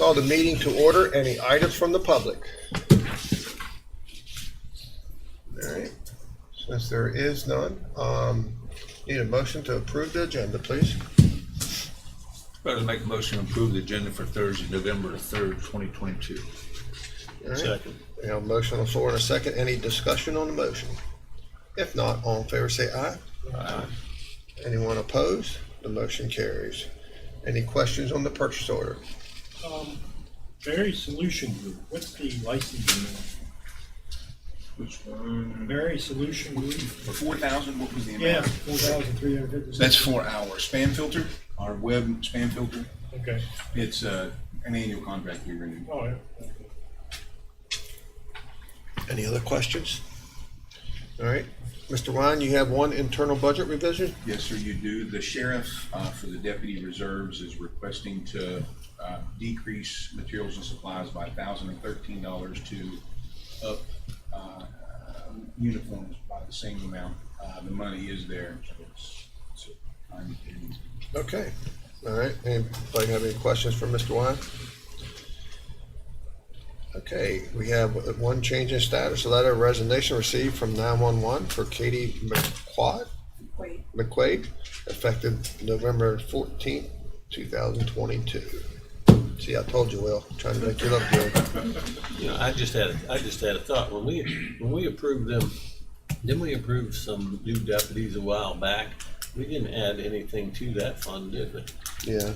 call the meeting to order. Any items from the public? All right. Since there is none, need a motion to approve the agenda, please. I'd make a motion to approve the agenda for Thursday, November the 3rd, 2022. All right. Second. We have a motion on the floor and a second. Any discussion on the motion? If not, all in favor say aye. Aye. Anyone opposed? The motion carries. Any questions on the purchase order? Berry Solution Group, what's the licensing? Which one? Berry Solution Group? For 4,000, what was the amount? Yeah, 4,350. That's for our spam filter, our web spam filter. Okay. It's an annual contract we renew. Oh, yeah. Any other questions? All right. Mr. Ryan, you have one internal budget revision? Yes, sir, you do. The sheriff for the deputy reserves is requesting to decrease materials and supplies by $1,013 to up uniforms by the same amount. The money is there, so it's time to. Okay. All right. Anybody have any questions for Mr. Ryan? Okay, we have one change in status, a letter of resignation received from 911 for Katie McQuaid, effective November 14th, 2022. See, I told you, Will, trying to make you look good. You know, I just had a thought. When we approved them, didn't we approve some new deputies a while back? We didn't add anything to that fund, did we? Yeah.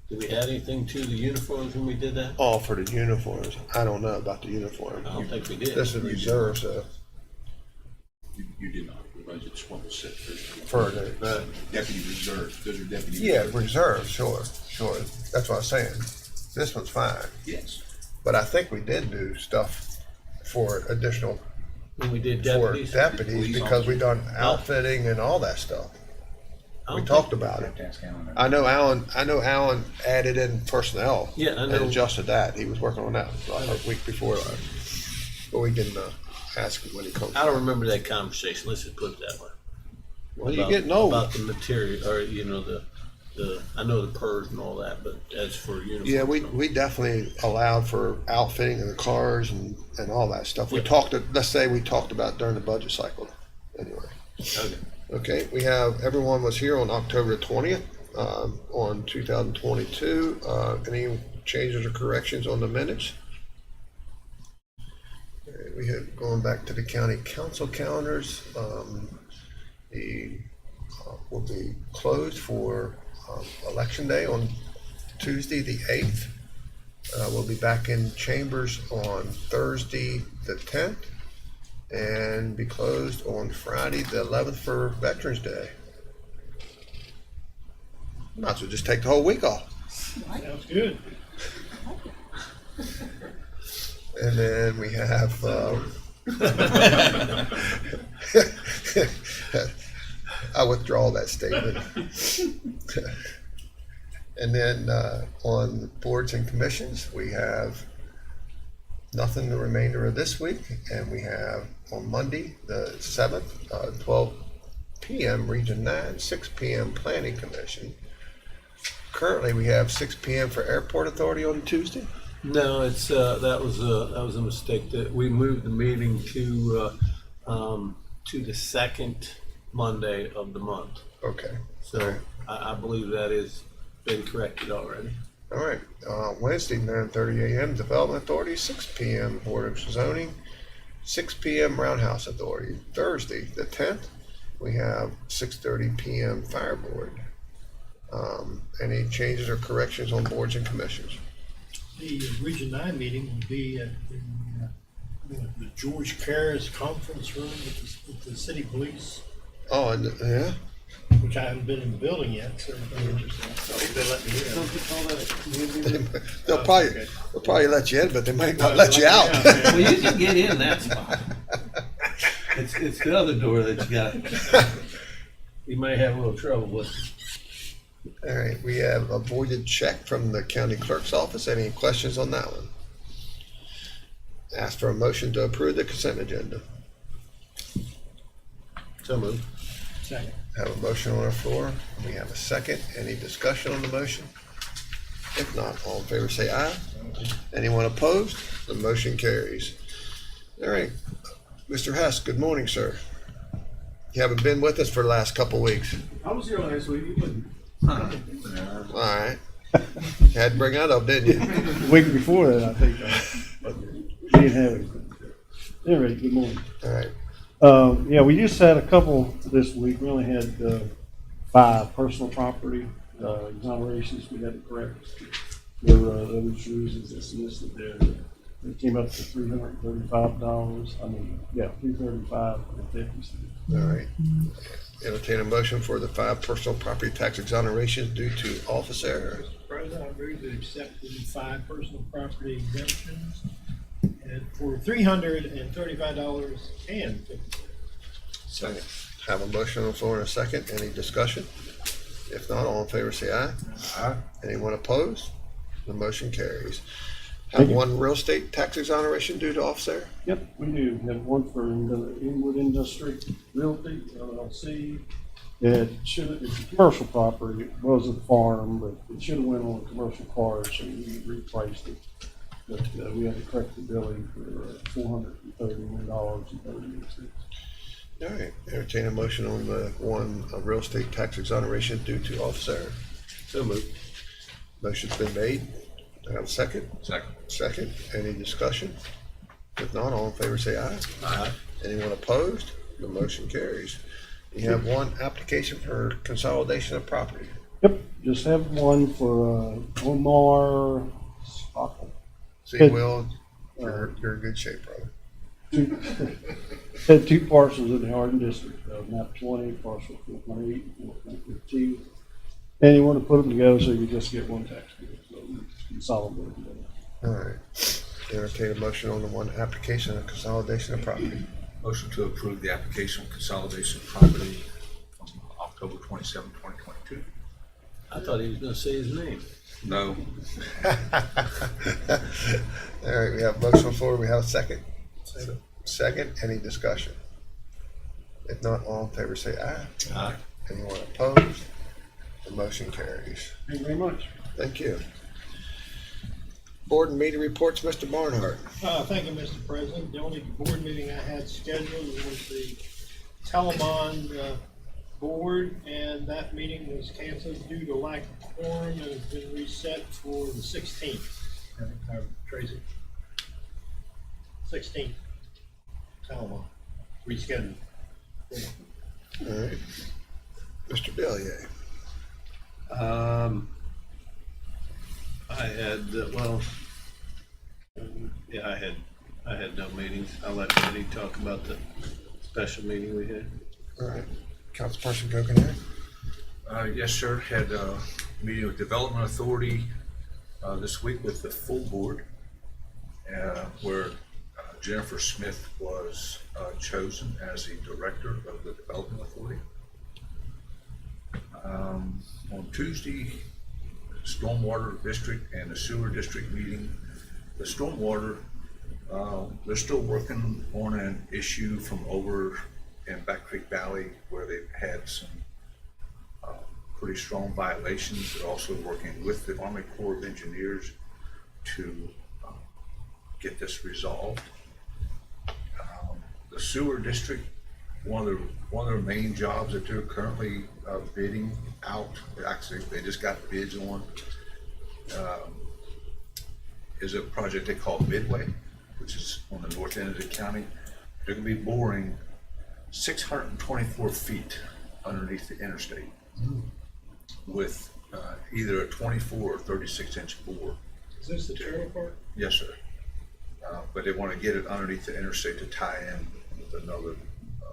Did we add anything to the uniforms when we did that? All for the uniforms. I don't know about the uniform. I don't think we did. This is reserves, You did not. The budget's what was set for the, deputy reserve. Those are deputy. yeah, reserves. reserves, sure. That's what I'm saying. This one's fine. Yes. But I think we did do stuff for additional, When we did for deputies? deputies, because we done outfitting and all that stuff. I We don't talked think- about I it. have to ask Alan. I know Alan added in personnel. Yeah, I And know. adjusted that. He was working on that a week before last. But we didn't ask him when he comes. I don't remember that conversation. Let's just put it that way. Well, you're getting old. About the material, or you know, the I know the PERS and all that, but as for uniforms. Yeah, we definitely allowed for outfitting of the cars and all that stuff. We Yeah. talked, let's say we talked about during the budget cycle. Anyway. Okay. Okay, we have, everyone was here on October 20th, on 2022. Any changes or corrections on the minutes? We have, going back to the county council calendars, will be closed for election day on Tuesday, the 8th. We'll be back in chambers on Thursday, the 10th. And be closed on Friday, the 11th for Veterans Day. Might as well just take the whole week off. Sounds good. And then we have, I withdraw that statement. And then on boards and commissions, we have nothing the remainder of this week, and we have on Monday, the 7th, 12 p.m. Region 9, 6 p.m. Planning Commission. Currently, we have 6 p.m. for Airport Authority on Tuesday. No, it's that was a mistake. That we moved the meeting to the second Monday of the month. Okay. So I believe that has been corrected already. All right. Wednesday, 9:30 a.m. Development Authority, 6 p.m. Board of Zoning, 6 p.m. Roundhouse Authority. Thursday, the 10th, we have 6:30 p.m. Fire Board. Any changes or corrections on boards and commissions? The Region 9 meeting will be at the George Cares Conference Room with the city police, Oh, and yeah. which I haven't been in the building yet, so it'll be interesting. I hope they let me in. They'll probably let you in, but they might not let you out. Well, you can get in that spot. It's the other door that you got. You may have a little trouble with. All right, we have a voided check from the county clerk's office. Any questions on that one? Ask for a motion to approve the consent agenda. So moved. Second. Have a motion on the floor. We have a second. Any discussion on the motion? If not, all in favor say aye. Anyone opposed? The motion carries. All right, Mr. Hess, good morning, sir. You haven't been with us for the last couple weeks. I was here last week, you wasn't. All right. Had to bring that up, didn't you? The week before that, I think, but we didn't have anything. Anyway, good morning. All right. Yeah, we just had a couple this week. We only had 5 personal property exonerations we had to correct. There were other reasons that's listed there. It came up to $335. $335.50. All right. Entertain a motion for the 5 personal property tax exonerations due to office error. Mr. President, I move to accept the 5 personal property exemptions and for $335.50. Second. Have a motion on the floor in a second. Any discussion? If not, all in favor say aye. Aye. Anyone opposed? The motion carries. Thank Have you. one real estate tax exoneration due to office error. Yep, we do. We have one for Inwood Industry Realty, LLC. It's a commercial property. It was a farm, but it should have went on a commercial card, so we repriced it. But we had to correct the billing for $431.38. All right. Entertain a motion on the one real estate tax exoneration due to office error. So moved. Motion's been made. Do I have a second? Second. Second. Any discussion? If not, all in favor say aye. Aye. Anyone opposed? The motion carries. You have one application for consolidation of property. Yep, just have one for Omar Stockle. See, Will, you're in good shape, brother. Had 2 parcels in the Hardin District, map 20, parcel 4.8, 4.15. And you want to put them together so you just get one tax bill, so it's consolidated together. All right. Entertain a motion on the one application of consolidation of property. Motion to approve the application of consolidation of property from October 27, 2022. I thought he was gonna say his name. No. All right, we have a motion on the floor. We have a second. Second, any discussion? If not, all in favor say aye. Aye. Anyone opposed? The motion carries. Thank you very much. Thank you. Board and meeting reports, Mr. Barnhart. Thank you, Mr. President. The only board meeting I had scheduled was the Telemon board, and that meeting was canceled due to lack of quorum and has been reset for the 16th. Tracy? 16th. Telemon, rescheduled. All right. Mr. Delia. I had, I had no meetings. I'll let Eddie talk about the special meeting we had. All right. Councilperson Gokenhour. Yes, sir. Had a meeting with Development Authority this week with the full board, where Jennifer Smith was chosen as the director of the Development Authority. On Tuesday, Stormwater District and the Sewer District meeting. The Stormwater, they're still working on an issue from over in Back Creek Valley where they've had some pretty strong violations. They're also working with the Army Corps of Engineers to get this resolved. The Sewer District, one of their main jobs that they're currently bidding out, actually they just got bids on, is a project they call Midway, which is on the north end of the county. They're gonna be boring 624 feet underneath the interstate with either a 24 or 36-inch bore. Is this the trailer park? Yes, sir. But they want to get it underneath the interstate to tie in with another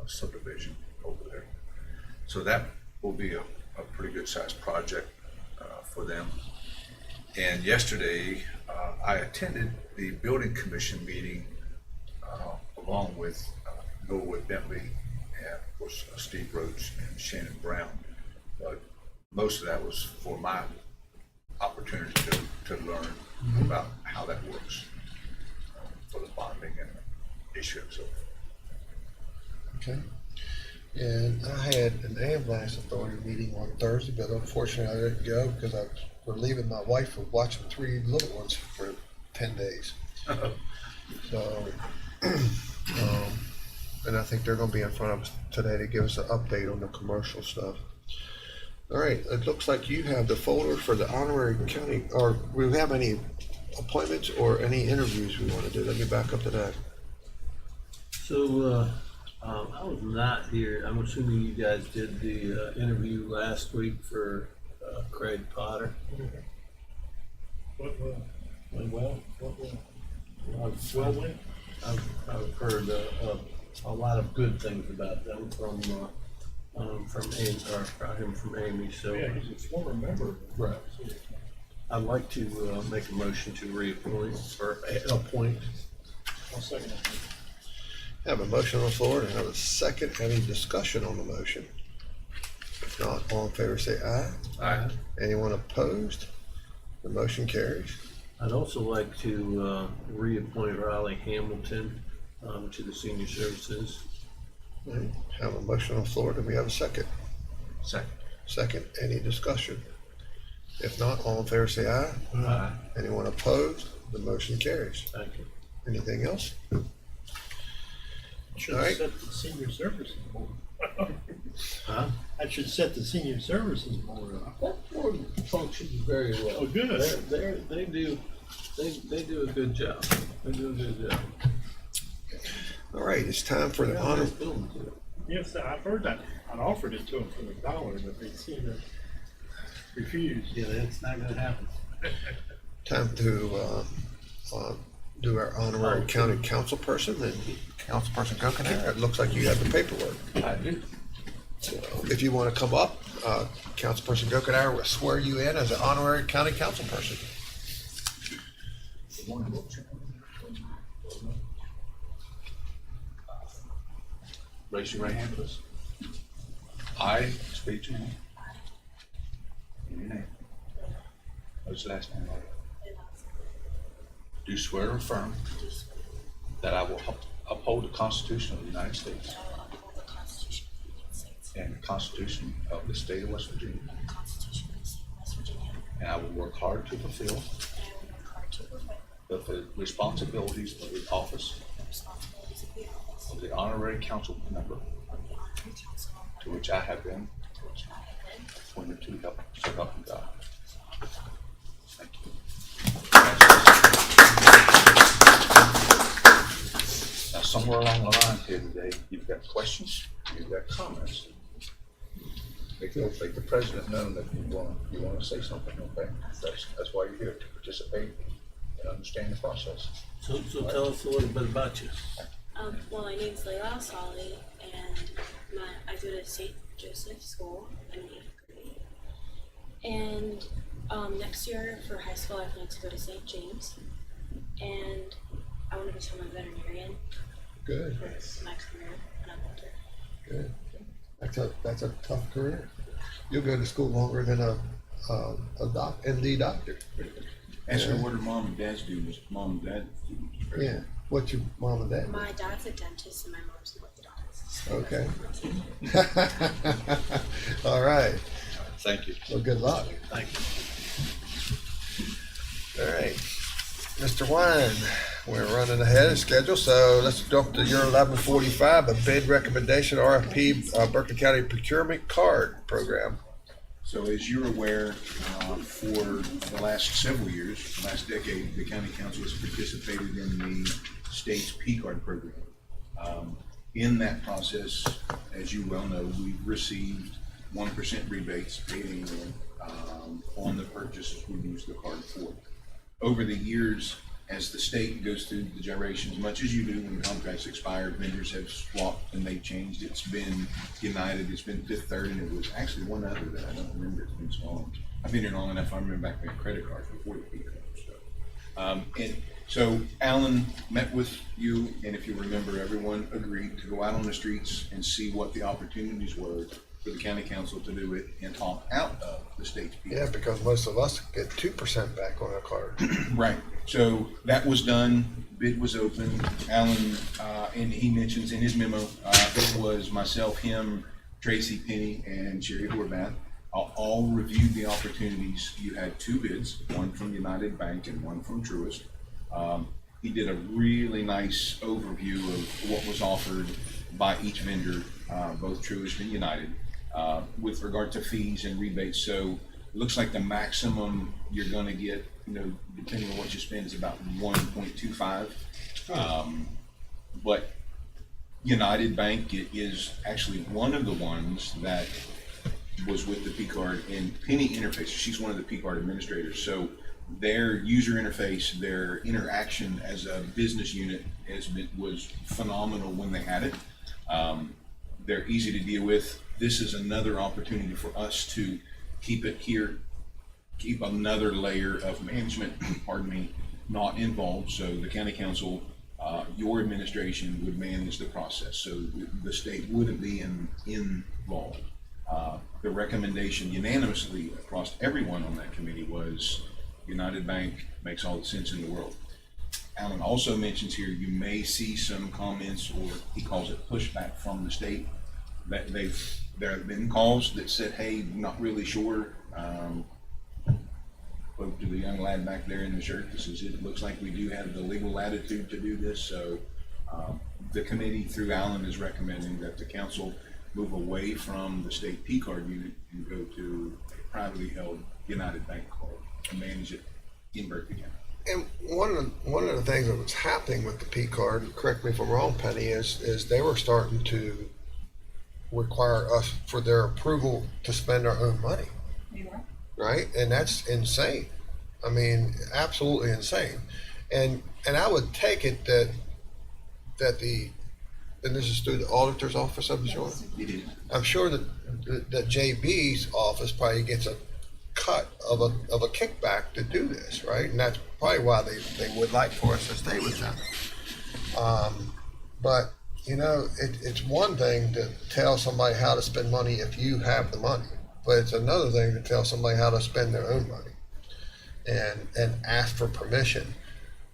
subdivision over there. So that will be a pretty good sized project for them. And yesterday, I attended the building commission meeting along with Norwood Bentley and of course Steve Roach and Shannon Brown. But most of that was for my opportunity to learn about how that works for the bonding and issuance of. Okay. And I had an ambulance authority meeting on Thursday, but unfortunately I didn't go because we're leaving my wife for watching 3 little ones for 10 days. So, and I think they're gonna be in front of us today to give us an update on the commercial stuff. All right, it looks like you have the folder for the honorary county, or do we have any appointments or any interviews we wanna do? Let me back up to that. So, I was not here. I'm assuming you guys did the interview last week for Craig Potter. What, Went well. well, when? I've heard a lot of good things about them from Amy, or about him from Amy. So Yeah, he's a former member. Right. I'd like to make a motion to reappoint or appoint. I'll second it. Have a motion on the floor and have a second. Any discussion on the motion? If not, all in favor say aye. Aye. Anyone opposed? The motion carries. I'd also like to reappoint Riley Hamilton to the Senior Services. All right, have a motion on the floor. Do we have a second? Second. Second, any discussion? If not, all in favor say aye. Aye. Anyone opposed? The motion carries. Thank you. Anything else? Should All right. set the senior services board. Huh? I should set the senior services board up. That board functions very well. Oh, good. They do a good job. They do a good job. All right, it's time for the Yeah, honor. nice building too. Yes, I've heard that. I'd offered it to them for $1, but they seem to refuse. Yeah, that's not gonna happen. Time to do our honorary county council person. And Councilperson Gokenhour, it looks like you have the paperwork. I do. So if you want to come up, Councilperson Gokenhour will swear you in as an honorary county council person. Raise your right hand, please. I state your name. Give me your name. What's your last name? Do swear or affirm that I will uphold the Constitution of the United States I will uphold the Constitution of the United States and the Constitution of the State of West Virginia, and the Constitution of the State of West Virginia, and I will work hard to fulfill and I will work hard to fulfill the responsibilities of the office the responsibilities of the office of the honorary council member of the honorary council to member which I have been to which I have been. appointed to help, so help me God. Thank you. Now, somewhere along the line here today, you've got questions, you've got comments. Make the president know that you want to say something, okay? That's why you're here, to participate and understand the process. So tell us a little bit about you. Well, my name's Layla Solly, and I go to St. Joseph School. I'm in 8th grade. And next year for high school, I plan to go to St. James, and I want to become a veterinarian Good, for my career when I'm older. good. That's a tough career. You'll go to school longer than a MD doctor. Ask her what her mom and dad's do, mom and dad do. Yeah. What's your mom and dad? My dad's a dentist and my mom's an orthodontist. Okay. All right. Thank you. Well, good luck. Thank you. All right. Mr. Wine, we're running ahead of schedule, so let's jump to your 11:45, a bid recommendation RFP, Berkeley County Procurement Card Program. So as you're aware, for the last several years, last decade, the county council has participated in the state's P-card program. In that process, as you well know, we've received 1% rebates paid annually on the purchases we use the card for. Over the years, as the state goes through the gyrations, much as you do when contracts expire, vendors have swapped and they've changed. It's been United, it's been Fifth Third, and it was actually one other that I don't remember. It's been so long. I've been here long enough. I remember back when credit cards before the P-card. And so Alan met with you, and if you remember, everyone agreed to go out on the streets and see what the opportunities were for the county council to do it and opt out of the state's P-card. Yeah, because most of us get 2% back on our card. Right, so that was done, bid was open, Alan, and he mentions in his memo, it was myself, him, Tracy Penny, and Sherry Horvath, all reviewed the opportunities. You had two bids, one from United Bank and one from Truist. He did a really nice overview of what was offered by each vendor, both Truist and United, with regard to fees and rebates. So it looks like the maximum you're gonna get, depending on what you spend, is about 1.25. But United Bank is actually one of the ones that was with the P card, and Penny Interface, she's one of the P card administrators. So their user interface, their interaction as a business unit was phenomenal when they had it. They're easy to deal with. This is another opportunity for us to keep it here, keep another layer of management, not involved. So the county council, your administration would manage the process. So the state wouldn't be involved. The recommendation unanimously across everyone on that committee was United Bank makes all the sense in the world. Alan also mentions here, you may see some comments, or he calls it pushback from the state. That there have been calls that said, hey, not really sure. Spoke to the young lad back there in the shirt that says, it looks like we do have the legal latitude to do this. So the committee through Alan is recommending that the council move away from the state P card unit and go to a privately held United Bank card and manage it in Berkeley County. And one of the things that was happening with the P card, correct me if I'm wrong, Penny, is they were starting to require us for their approval to spend our own money. Right? And that's insane. I mean, absolutely insane. And I would take it that and this is through the auditor's office, I'm sure. It is. I'm sure that JB's office probably gets a cut of a kickback to do this, right? And that's probably why they would like for us to stay with them. But it's one thing to tell somebody how to spend money if you have the money, but it's another thing to tell somebody how to spend their own money and ask for permission.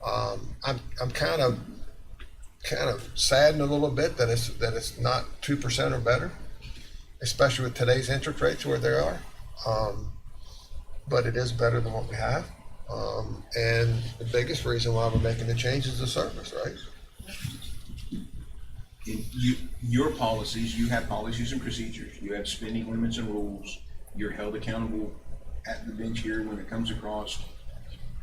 I'm kind of saddened a little bit that it's not 2% or better, especially with today's interest rates where they are. But it is better than what we have. And the biggest reason why we're making the change is the service, right? Your policies, you have policies and procedures, you have spending limits and rules, you're held accountable at the bench here when it comes across,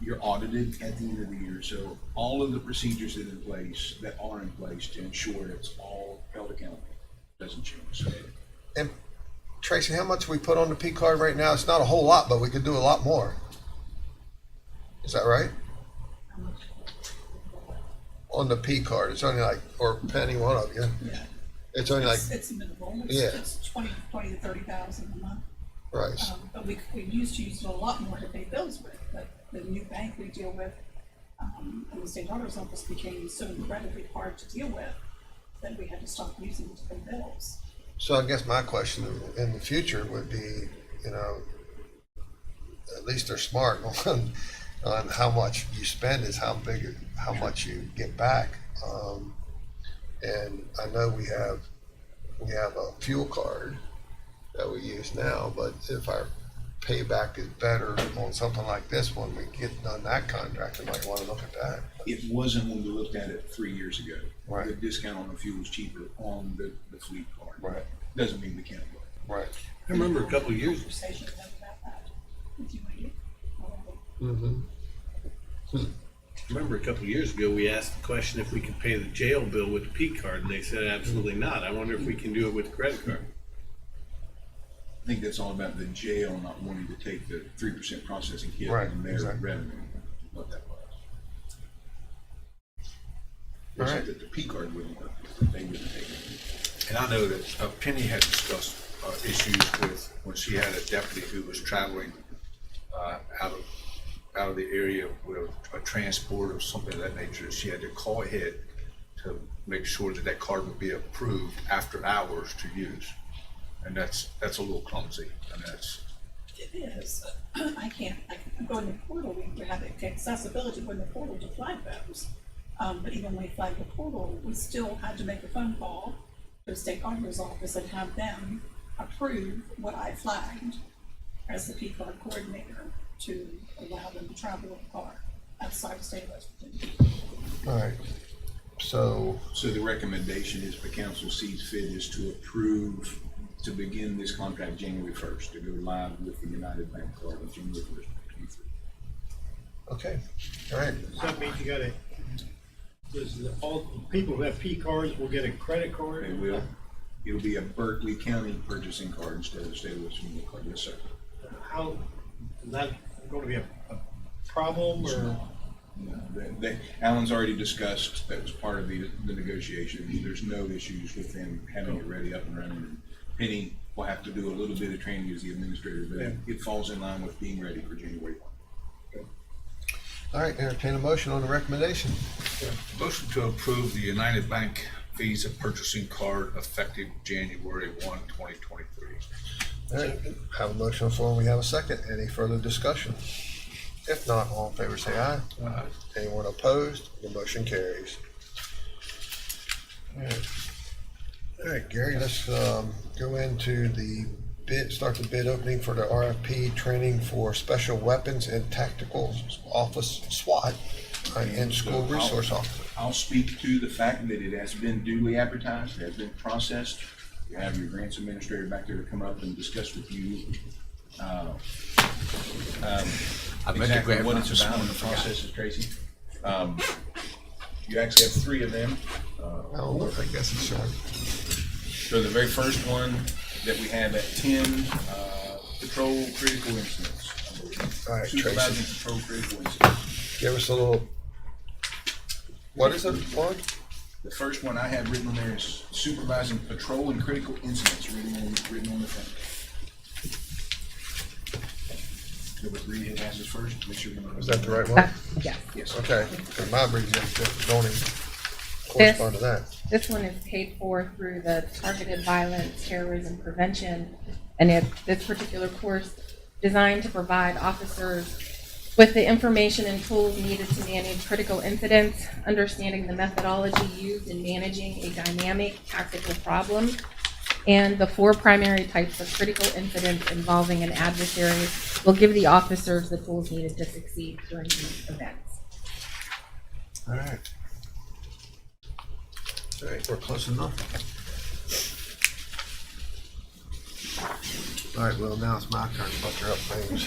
you're audited at the end of the year. So all of the procedures that are in place to ensure it's all held accountable doesn't change. So, And Tracy, how much we put on the P card right now? It's not a whole lot, but we could do a lot more. Is that right? On the P card, it's only like, or Penny, one of you. Yeah. It's only like, It's minimal. Yeah. It's 20 to 30,000 a month. right. But we used to use it a lot more to pay bills with, but the new bank we deal with, and the state auditor's office became so incredibly hard to deal with that we had to stop using it to pay bills. So I guess my question in the future would be, at least they're smart on how much you spend is how much you get back. And I know we have a fuel card that we use now, but if our payback is better on something like this one, we get done that contract, we might want to look at that. it wasn't when we looked at it 3 years ago. Right. The discount on the fuel was cheaper on the fleet card. Right. Doesn't mean we can't look. Right. I remember a couple of years. Conversation about that with you, Wade. Mm-hmm. I remember a couple of years ago, we asked the question if we could pay the jail bill with the P card, and they said absolutely not. I wonder if we can do it with the credit card. I think that's all about the jail not wanting to take the 3% processing hit Right, on their exactly. revenue, what that was. All They right. said that the P card wouldn't work, that they wouldn't take it. And I know that Penny had discussed issues with when she had a deputy who was traveling out of the area with a transport or something of that nature. She had to call ahead to make sure that that card would be approved after hours to use. And that's a little clumsy. And that's, It is. I can go in the portal, we have accessibility in the portal to flag those. But even when we flag the portal, we still had to make a phone call to the state auditor's office and have them approve what I flagged as the P card coordinator to allow them to travel in the car. outside the state of West Virginia. All right. So, So the recommendation is, if the council sees fit, is to approve to begin this contract January 1st, to go live with the United Bank card on January 1st, 2023. okay, all right. So that means you gotta, all the people who have P cards will get a credit card? They will. It'll be a Berkeley County purchasing card instead of a state of West Virginia card. Yes, sir. How, is that gonna be a problem or? No, Alan's already discussed, that was part of the negotiation. There's no issues with them having it ready, up and running. Penny will have to do a little bit of training as the administrator, but it falls in line with being ready for January 1. All right, entertain a motion on the recommendation. Motion to approve the United Bank Visa purchasing card effective January 1, 2023. All right, have a motion on the floor, we have a second. Any further discussion? If not, all in favor say aye. Aye. Anyone opposed? The motion carries. All right, Gary, let's go into the bid, start the bid opening for the RFP training for special weapons and tactical office SWAT and school resource officer. I'll speak to the fact that it has been duly advertised, it has been processed. You have your grants administrator back there to come up and discuss with you exactly what it's about and the processes, Tracy. You actually have 3 of them. Oh, I guess it's short. So the very first one that we have at 10, patrol critical incidents. I believe. All right, Supervising Tracy, patrol critical incidents. give us a little, what is it, Warren? The first one I have written on there is supervising patrol and critical incidents, written on the front. Go with read it as is first, make sure you know. Is that the right one? Yes. Yes. Okay, because my abbreviation don't even correspond to that. This one is paid for through the Targeted Violence Terrorism Prevention, and this particular course designed to provide officers with the information and tools needed to manage critical incidents, understanding the methodology used in managing a dynamic tactical problem, and the 4 primary types of critical incidents involving an adversary will give the officers the tools needed to succeed during these events. All right. All right, we're close enough. All right, well, now it's my turn to butcher up things.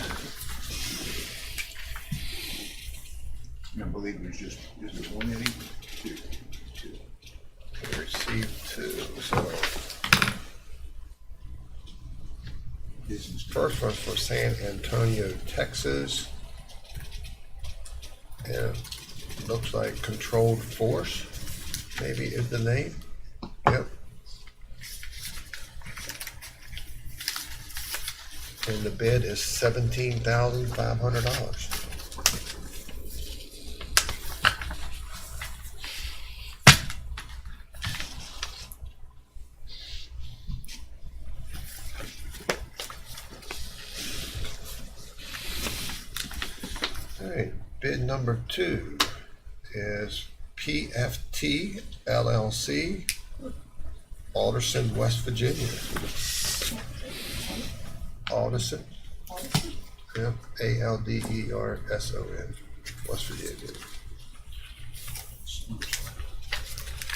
I believe there's just, is there one Eddie? Two. We received 2, so Business. first one's for San Antonio, Texas. And it looks like Controlled Force, maybe is the name. Yep. And the bid is $17,500. All right, bid number 2 is PFT LLC, Alderson, West Virginia. Alderson, yep, Alderson, West Virginia.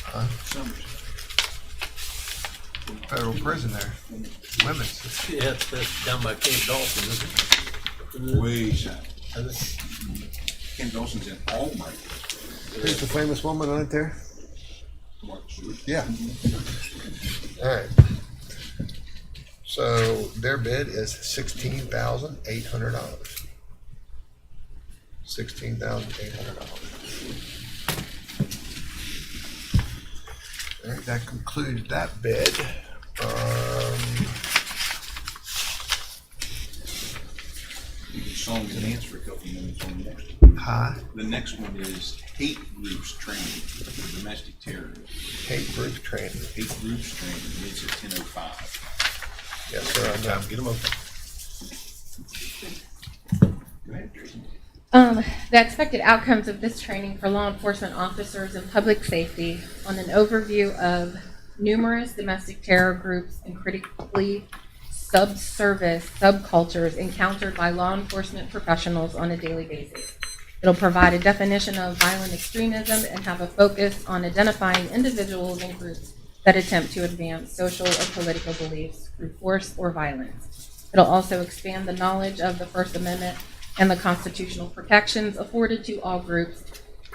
Huh? Federal prison there, women's. Yeah, that's down by Camp Dawson, isn't it? Way south. Isn't it? Ken Dawson's in Albright. Who's the famous woman on it there? Mark Stewart. Yeah. All right. So their bid is $16,800. $16,800. All right, that concludes that bid. You can song and dance for a couple minutes on the next. Hi, The next one is hate groups training for domestic terror. Kate Group Training. Hate groups training, it's at 10:05. Yes, sir, I know. Get them open. Go ahead, Tracy. The expected outcomes of this training for law enforcement officers and public safety on an overview of numerous domestic terror groups and critically subservice subcultures encountered by law enforcement professionals on a daily basis. It'll provide a definition of violent extremism and have a focus on identifying individuals and groups that attempt to advance social or political beliefs through force or violence. It'll also expand the knowledge of the First Amendment and the constitutional protections afforded to all groups.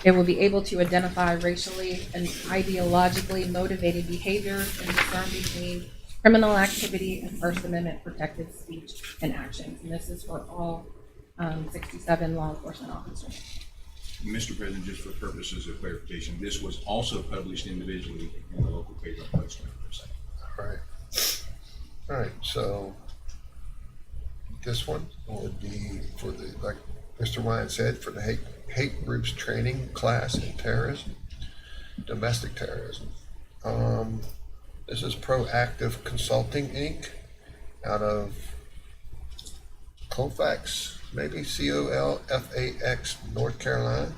It will be able to identify racially and ideologically motivated behaviors and discern between criminal activity and First Amendment protected speech and actions. And this is for all 67 law enforcement officers. Mr. President, just for purposes of clarification, this was also published individually in the local paper and posted on the website. All right. All right, so this one would be for the, like Mr. Ryan said, for the hate groups training class in terrorism, domestic terrorism. This is Proactive Consulting, Inc. out of Colfax, maybe Colfax, North Carolina.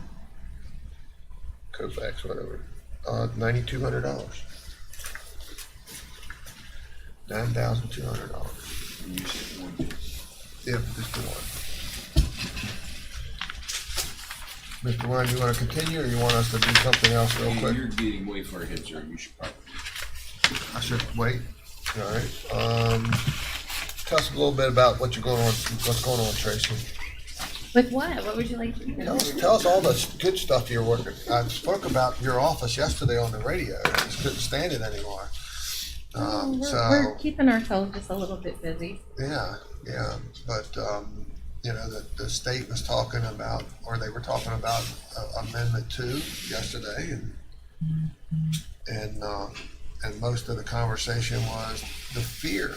Colfax, whatever. $9,200. $9,200. And you said one. Yeah, just the one. Mr. Ryan, you want to continue, or you want us to do something else real quick? You're getting way far ahead, sir. You should probably. I should wait. All right. Tell us a little bit about what's going on, Tracy. With what? What would you like to hear? Tell us all the good stuff you're working. I spoke about your office yesterday on the radio. I just couldn't stand it anymore. We're keeping ourselves just a little bit busy. Yeah. But, you know, the state was talking about, or they were talking about Amendment 2 yesterday, and most of the conversation was the fear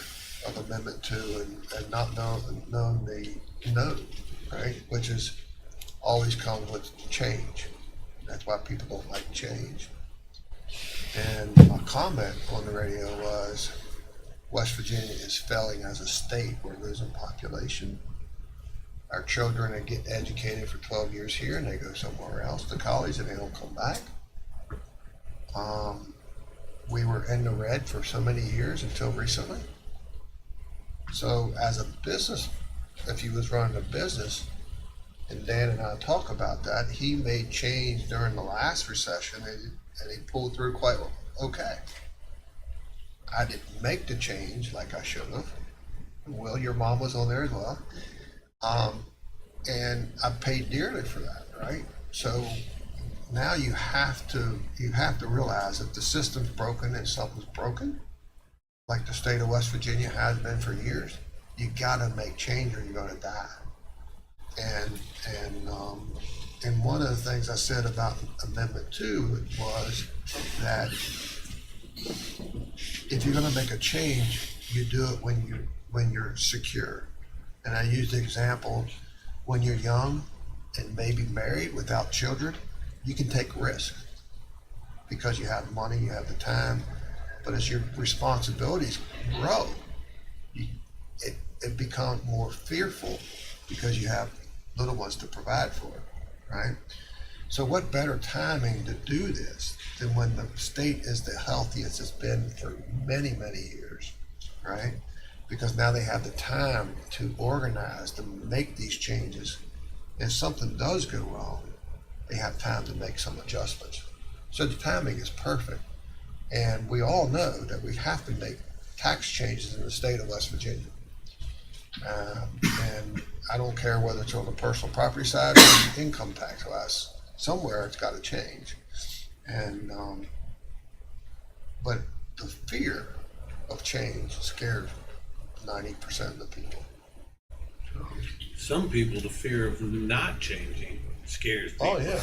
of Amendment 2 and not knowing the no, right? Which is always comes with change. That's why people don't like change. And my comment on the radio was, West Virginia is failing as a state. We're losing population. Our children are getting educated for 12 years here and they go somewhere else to college and they don't come back. We were in the red for so many years until recently. So as a business, if he was running a business, and Dan and I talk about that, he made change during the last recession and he pulled through quite okay. I didn't make the change like I should have. Will, your mom was on there as well. And I paid dearly for that, right? So now you have to realize if the system's broken and something's broken, like the state of West Virginia has been for years, you gotta make change or you're gonna die. And one of the things I said about Amendment 2 was that if you're gonna make a change, you do it when you're secure. And I used the example, when you're young and maybe married without children, you can take risks because you have money, you have the time. But as your responsibilities grow, it becomes more fearful because you have little ones to provide for, right? So what better timing to do this than when the state is the healthiest it's been for many, many years, right? Because now they have the time to organize, to make these changes. If something does go wrong, they have time to make some adjustments. So the timing is perfect. And we all know that we have to make tax changes in the state of West Virginia. And I don't care whether it's on the personal property side or the income tax wise, somewhere it's got to change. And but the fear of change scares 90% of the people. Some people, the fear of not changing scares people. Oh yeah,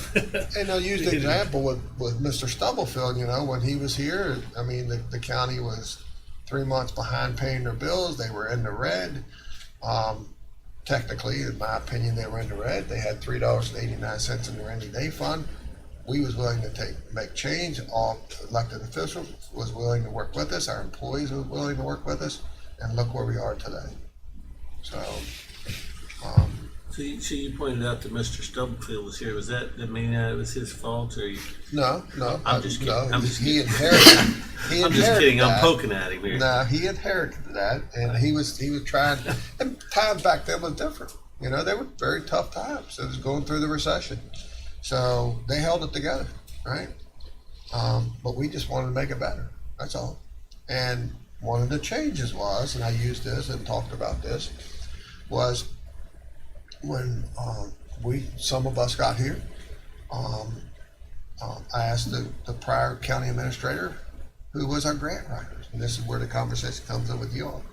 and I'll use the example with Mr. Stubblefield. You know, when he was here, I mean, the county was 3 months behind paying their bills. They were in the red. Technically, in my opinion, they were in the red. They had $3.89 in their rainy day fund. We was willing to make change. All elected officials was willing to work with us. Our employees were willing to work with us, and look where we are today. So. So you pointed out that Mr. Stubblefield was here. Was that, I mean, it was his fault, or you? No. I'm just kidding. No, I'm just he kidding. inherited. He I'm just kidding. that. I'm poking at him here. No, he inherited that, and he was trying. And times back then was different. You know, they were very tough times. It was going through the recession. So they held it together, right? But we just wanted to make it better. That's all. And one of the changes was, and I used this and talked about this, was when some of us got here, I asked the prior county administrator who was our grant writer, and this is where the conversation comes in with you all,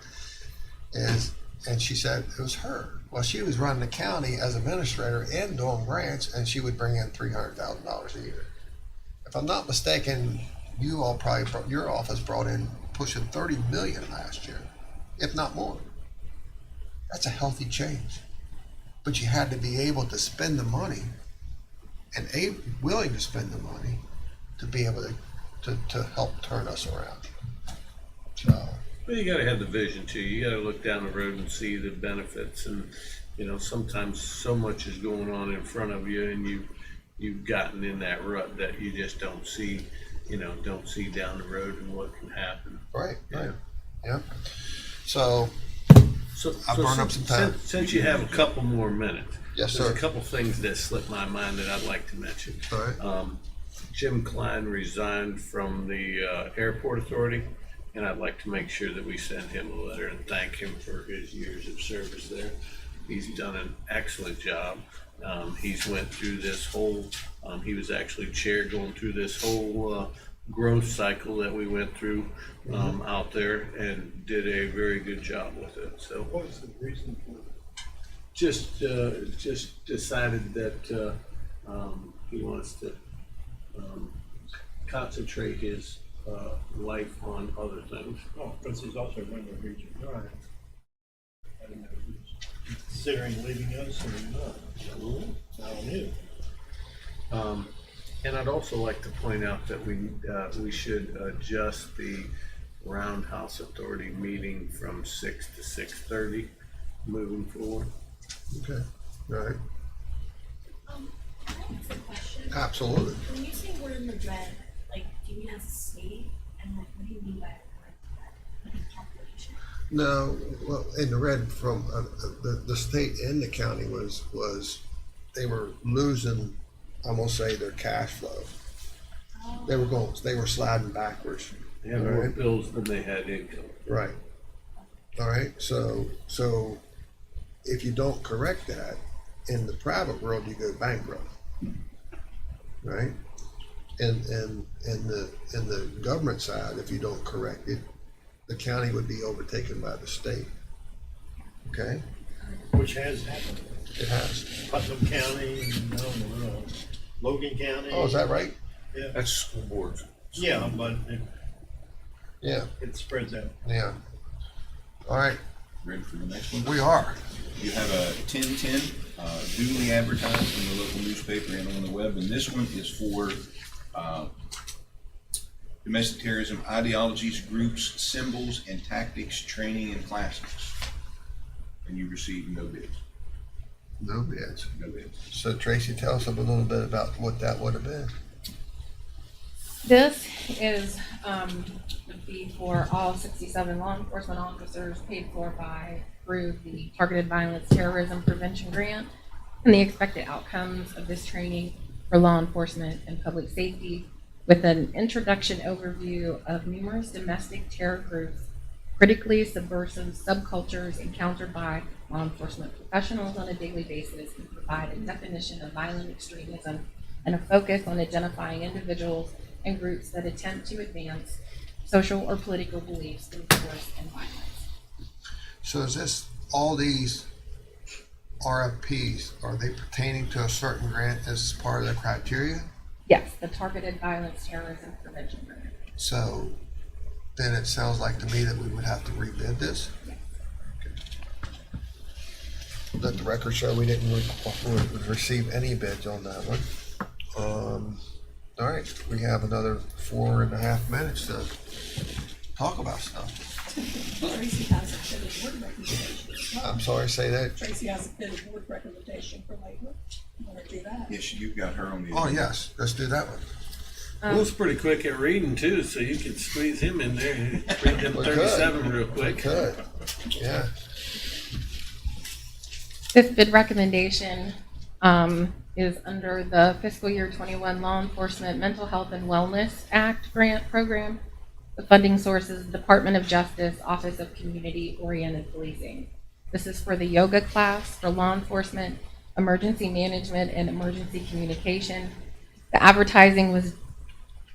and she said it was her. Well, she was running the county as administrator and doing grants, and she would bring in $300,000 a year. If I'm not mistaken, you all probably your office brought in pushing 30 million last year, if not more. That's a healthy change, but you had to be able to spend the money and willing to spend the money to be able to help turn us around. So, Well, you gotta have the vision too. You gotta look down the road and see the benefits, and sometimes so much is going on in front of you, and you've gotten in that rut that you just don't see down the road and what can happen. right. Yeah. So, So I'll burn up some time. Since you have a couple more minutes, yes, there's sir. a couple things that slipped my mind that I'd like to mention. All right. Jim Klein resigned from the airport authority, and I'd like to make sure that we send him a letter and thank him for his years of service there. He's done an excellent job. He's went through this whole, he was actually chair going through this whole growth cycle that we went through out there, and did a very good job with it. So What was the reason for it? just decided that he wants to concentrate his life on other things. Oh, because he's also running the region. All right. I didn't know if he was considering leaving us or not. I knew. And I'd also like to point out that we should adjust the Roundhouse Authority meeting from 6 to 6:30 moving forward. Okay. All right. Can I ask a question? Absolutely. When you say we're in the red, like, do you mean as a state? And like, what do you mean by like a calculation? No, well, in the red from the state and the county was they were losing, I'm gonna say, their cash flow. They were sliding backwards. They had more bills than they had income. Right. All right. So if you don't correct that, in the private world you go bankrupt. Right? And in the government side, if you don't correct it, the county would be overtaken by the state. Okay? Which has happened. It has. Putnam County, Logan County. Oh, is that right? Yeah. That's school boards. Yeah, but Yeah. it spreads out. Yeah. All right. Ready for the next one? We are. You have a 1010 duly advertised in the local newspaper and on the web, and this one is for domestic terrorism ideologies, groups, symbols, and tactics training and classes. And you received no bids. No bids. No bids. So Tracy, tell us a little bit about what that would have been. This is, would be for all 67 law enforcement officers paid for through the Targeted Violence Terrorism Prevention Grant, and the expected outcomes of this training for law enforcement and public safety, with an introduction overview of numerous domestic terror groups, critically subversive subcultures encountered by law enforcement professionals on a daily basis, and provide a definition of violent extremism and a focus on identifying individuals and groups that attempt to advance social or political beliefs through force and violence. So is this, all these RFPs, are they pertaining to a certain grant as part of the criteria? Yes, the Targeted Violence Terrorism Prevention Grant. So then it sounds like to me that we would have to rebid this. Let the record show we didn't receive any bids on that one. All right, we have another 4.5 minutes to talk about stuff. Tracy has a fitted board recommendation. I'm sorry, say that. Tracy has a fitted board recommendation for labor. You wanna do that? Yes, you've got her on the. Oh, yes, let's do that one. Will's pretty quick at reading too, so you can squeeze him in there. Read them We could. 37 real We quick. could, yeah. This bid recommendation is under the fiscal year 21 Law Enforcement Mental Health and Wellness Act grant program. The funding source is the Department of Justice, Office of Community Oriented Policing. This is for the yoga class for law enforcement, emergency management, and emergency communication. The advertising was,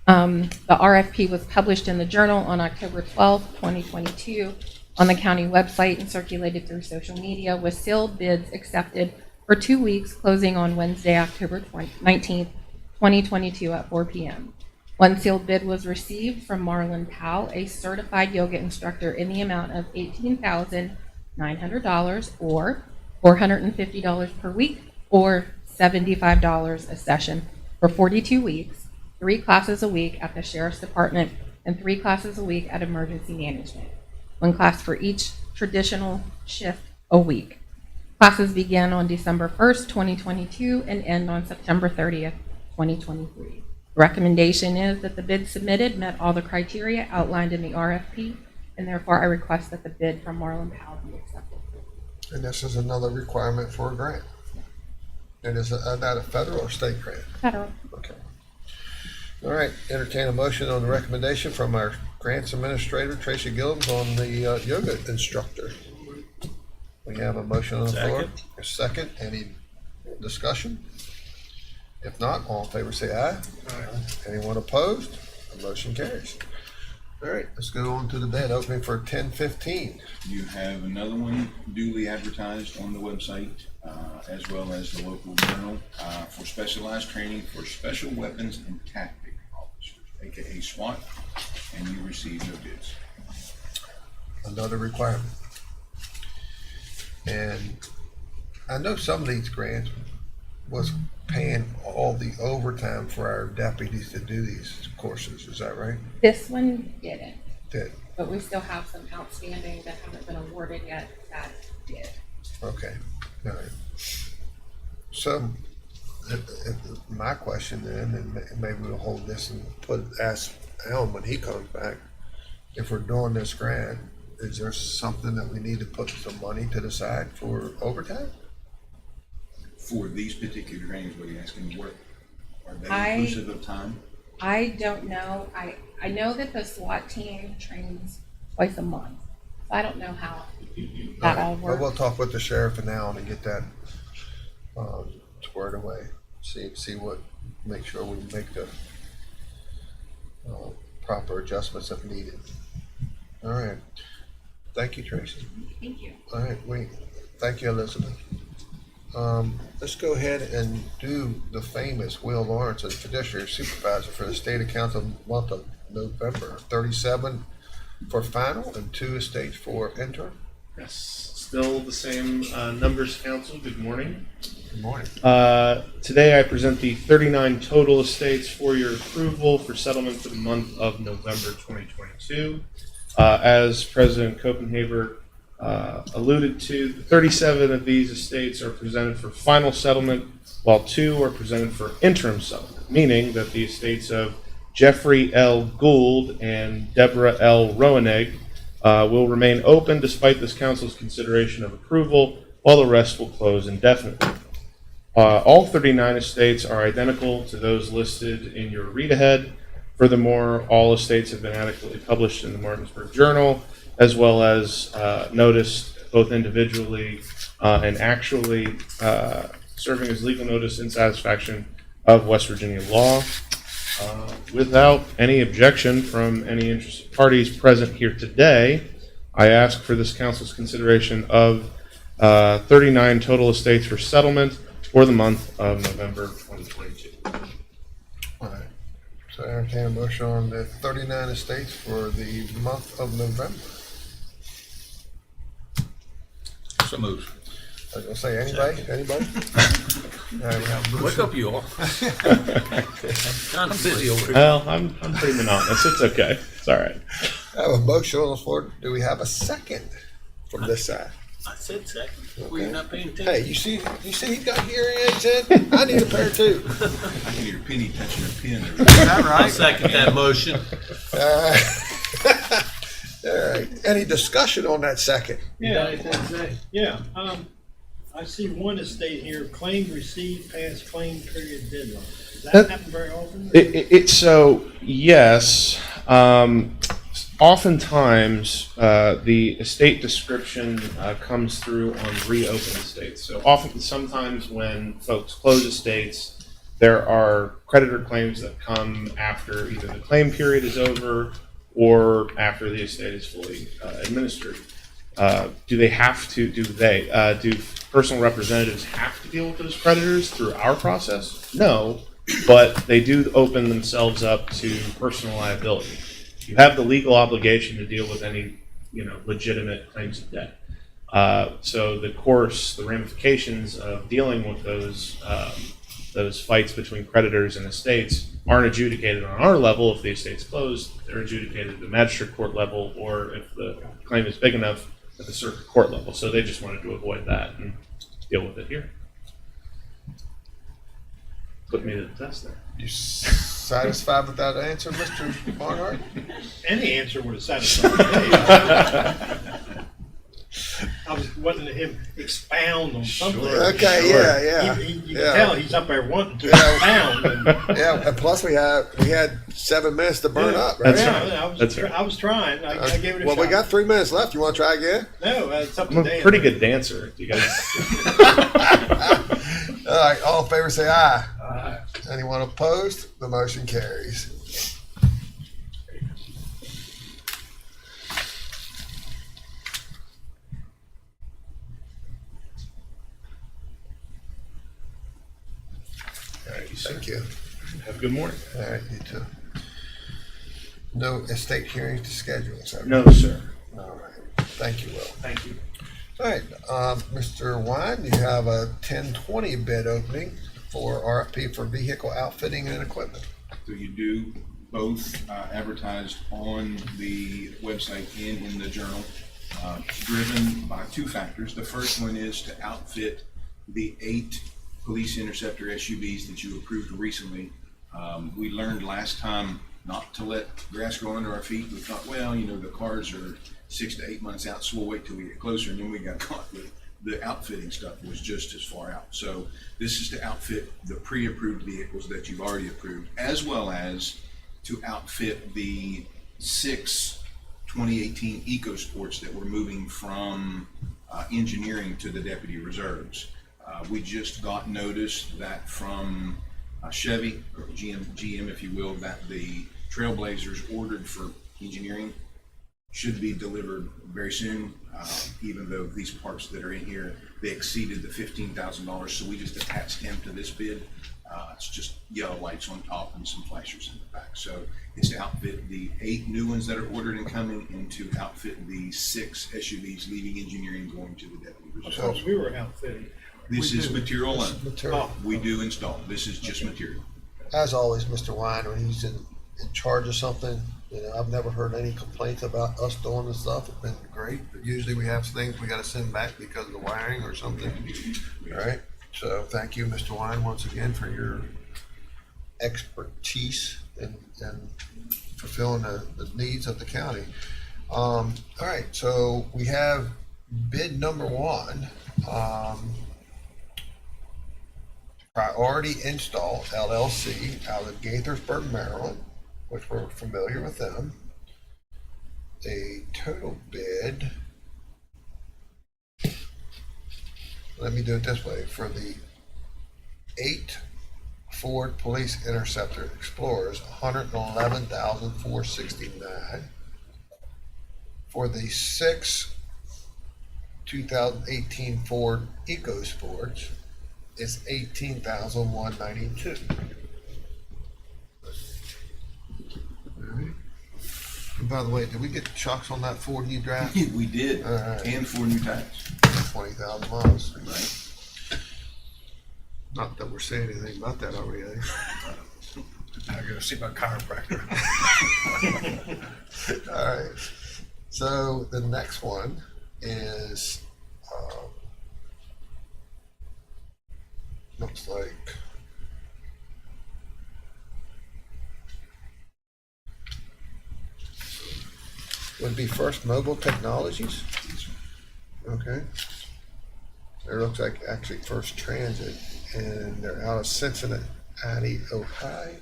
the RFP was published in the Journal on October 12th, 2022, on the county website and circulated through social media, with sealed bids accepted for 2 weeks, closing on Wednesday, October 19th, 2022 at 4 p.m. One sealed bid was received from Marlon Powell, a certified yoga instructor, in the amount of $18,900 or $450 per week or $75 a session for 42 weeks, 3 classes a week at the Sheriff's Department and 3 classes a week at Emergency Management. 1 class for each traditional shift a week. Classes begin on December 1st, 2022 and end on September 30th, 2023. The recommendation is that the bid submitted met all the criteria outlined in the RFP, and therefore I request that the bid from Marlon Powell be accepted. And this is another requirement for a grant. And is that a federal or state grant? Federal. Okay. All right, entertain a motion on the recommendation from our grants administrator, Tracy Gillums, on the yoga instructor. We have a motion on the floor. A second. Any discussion? If not, all in favor say aye. Aye. Anyone opposed? The motion carries. All right, let's go on to the bid opening for 10:15. You have another one duly advertised on the website, as well as the local journal, for specialized training for special weapons and tactic officers, aka SWAT, and you receive no bids. Another requirement. And I know some of these grants was paying all the overtime for our deputies to do these courses. Is that right? This one didn't, Did. but we still have some outstanding that haven't been awarded yet that did. Okay. All right. So, my question then, and maybe we'll hold this and ask Alan when he comes back, if we're doing this grant, is there something that we need to put some money to the side for overtime? For these particular trainings, what are you asking, what, are they I- inclusive of time? I don't know. I know that the SWAT team trains twice a month. So I don't know how that all But we'll works. talk with the sheriff and Alan and get that squared away. See what, make sure we make the proper adjustments if needed. All right. Thank you, Tracy. Thank you. All right, thank you, Elizabeth. Let's go ahead and do the famous Will Lawrence as Judiciary Supervisor for the State of Council month of November. 37 for final and 2 estates for interim. Yes, still the same numbers, council. Good morning. Good morning. Today I present the 39 total estates for your approval for settlement for the month of November 2022. As President Copenhaver alluded to, 37 of these estates are presented for final settlement, while 2 are presented for interim settlement, meaning that the estates of Jeffrey L. Gould and Deborah L. Roenig will remain open despite this council's consideration of approval, while the rest will close indefinitely. All 39 estates are identical to those listed in your read-ahead. Furthermore, all estates have been adequately published in the Martinsburg Journal, as well as noticed both individually and actually serving as legal notice in satisfaction of West Virginia law. Without any objection from any interested parties present here today, I ask for this council's consideration of 39 total estates for settlement for the month of November 2022. All right. So I entertain a motion on the 39 estates for the month of November. So moved. I was gonna say, anybody? All right, we have a motion. Wake up, you all. Kind of busy over here. Well, I'm pretty monotonous. It's okay. It's all right. I have a motion on the floor. Do we have a second from this side? I said second. Were you not paying attention? Hey, you see he's got hearing aids in? I need a pair too. I can hear Penny touching her pen. I'll second that motion. All right. Any discussion on that second? Yeah, Anything to say? yeah. I see one estate here, claim received past claim period deadline. Does that That- happen very often? So yes, oftentimes the estate description comes through on reopened estates. So sometimes when folks close estates, there are creditor claims that come after either the claim period is over or after the estate is fully administered. Do personal representatives have to deal with those creditors through our process? No, but they do open themselves up to personal liability. You have the legal obligation to deal with any, legitimate claims of debt. So the ramifications of dealing with those fights between creditors and estates aren't adjudicated on our level if the estate's closed. They're adjudicated at the magistrate court level, or if the claim is big enough, at the circuit court level. So they just wanted to avoid that and deal with it here. Put me to the test there. You satisfied with that answer, Mr. Barnhart? Any answer would have satisfied me. I was wanting him expound on something. Okay, yeah. You can tell he's up there wanting to expound. And, Yeah, and plus we had 7 minutes to burn up, right? That's yeah, right. That's right. I was trying. I gave it a Well, shot. we got 3 minutes left. You want to try again? No, it's up to I'm a Dan. pretty good dancer. You guys. All right, all in favor say aye. Aye. Anyone opposed? The motion carries. All right, thank you. Have a good morning. All right, you too. No estate hearings to schedule, is that right? No, sir. All right, thank you, Will. Thank you. All right, Mr. Wine, you have a 1020 bid opening for RFP for vehicle outfitting and equipment. So you do both advertised on the website and in the journal, driven by 2 factors. The first one is to outfit the 8 police interceptor SUVs that you approved recently. We learned last time not to let grass grow under our feet. We thought, well, the cars are 6 to 8 months out, so we'll wait till we get closer. And then we got caught with the outfitting stuff was just as far out. So this is to outfit the pre-approved vehicles that you've already approved, as well as to outfit the 6 2018 EcoSports that we're moving from engineering to the deputy reserves. We just got notice that from Chevy, or GM, if you will, that the Trailblazers ordered for engineering should be delivered very soon, even though these parts that are in here, they exceeded the $15,000, so we just attached them to this bid. It's just yellow lights on top and some flashers in the back. So it's to outfit the 8 new ones that are ordered and coming, and to outfit the 6 SUVs leaving engineering going to the deputy reserve. Because we were outfitting. This is material This is only. material. We do install. This is just material. As always, Mr. Wine, when he's in charge of something, I've never heard any complaints about us doing this stuff. It's been great, but usually we have things we gotta send back because of the wiring or something. All right, so thank you, Mr. Wine, once again for your expertise in fulfilling the needs of the county. All right, so we have bid number 1. Priority Install LLC out of Gaithersburg, Maryland, which we're familiar with them. A total bid, let me do it this way, for the 8 Ford Police Interceptor Explorers, $111,469. For the 6 2018 Ford EcoSports, it's $18,192. And by the way, did we get chocks on that Ford you draft? We did, All right. and 4 new tires. 20,000 miles. Right. Not that we're saying anything about that already. I gotta see my chiropractor. All right. So the next one is, looks like would be First Mobile Technologies. Okay. It looks like actually First Transit, and they're out of Cincinnati, Ohio.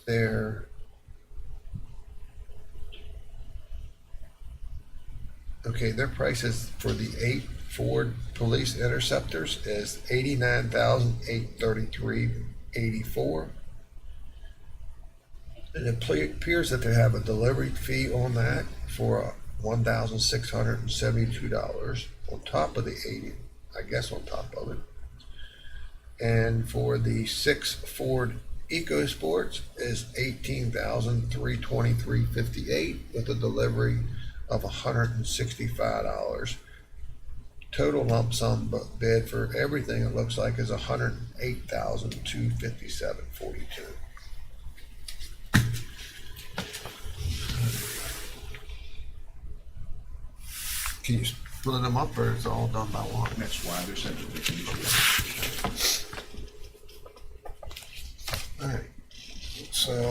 They're okay. Their prices for the 8 Ford Police Interceptors is $89,833.84. And it appears that they have a delivery fee on that for $1,672 on top of the 80, I guess on top of it. And for the 6 Ford EcoSports is $18,323.58 with a delivery of $165. Total lump sum bid for everything it looks like is $108,257.42. Can you split them up, or is it all done by one? That's why they're separate. All right. So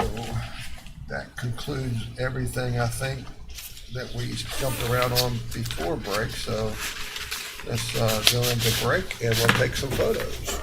that concludes everything I think that we jumped around on before break. So let's go into break and we'll take some photos.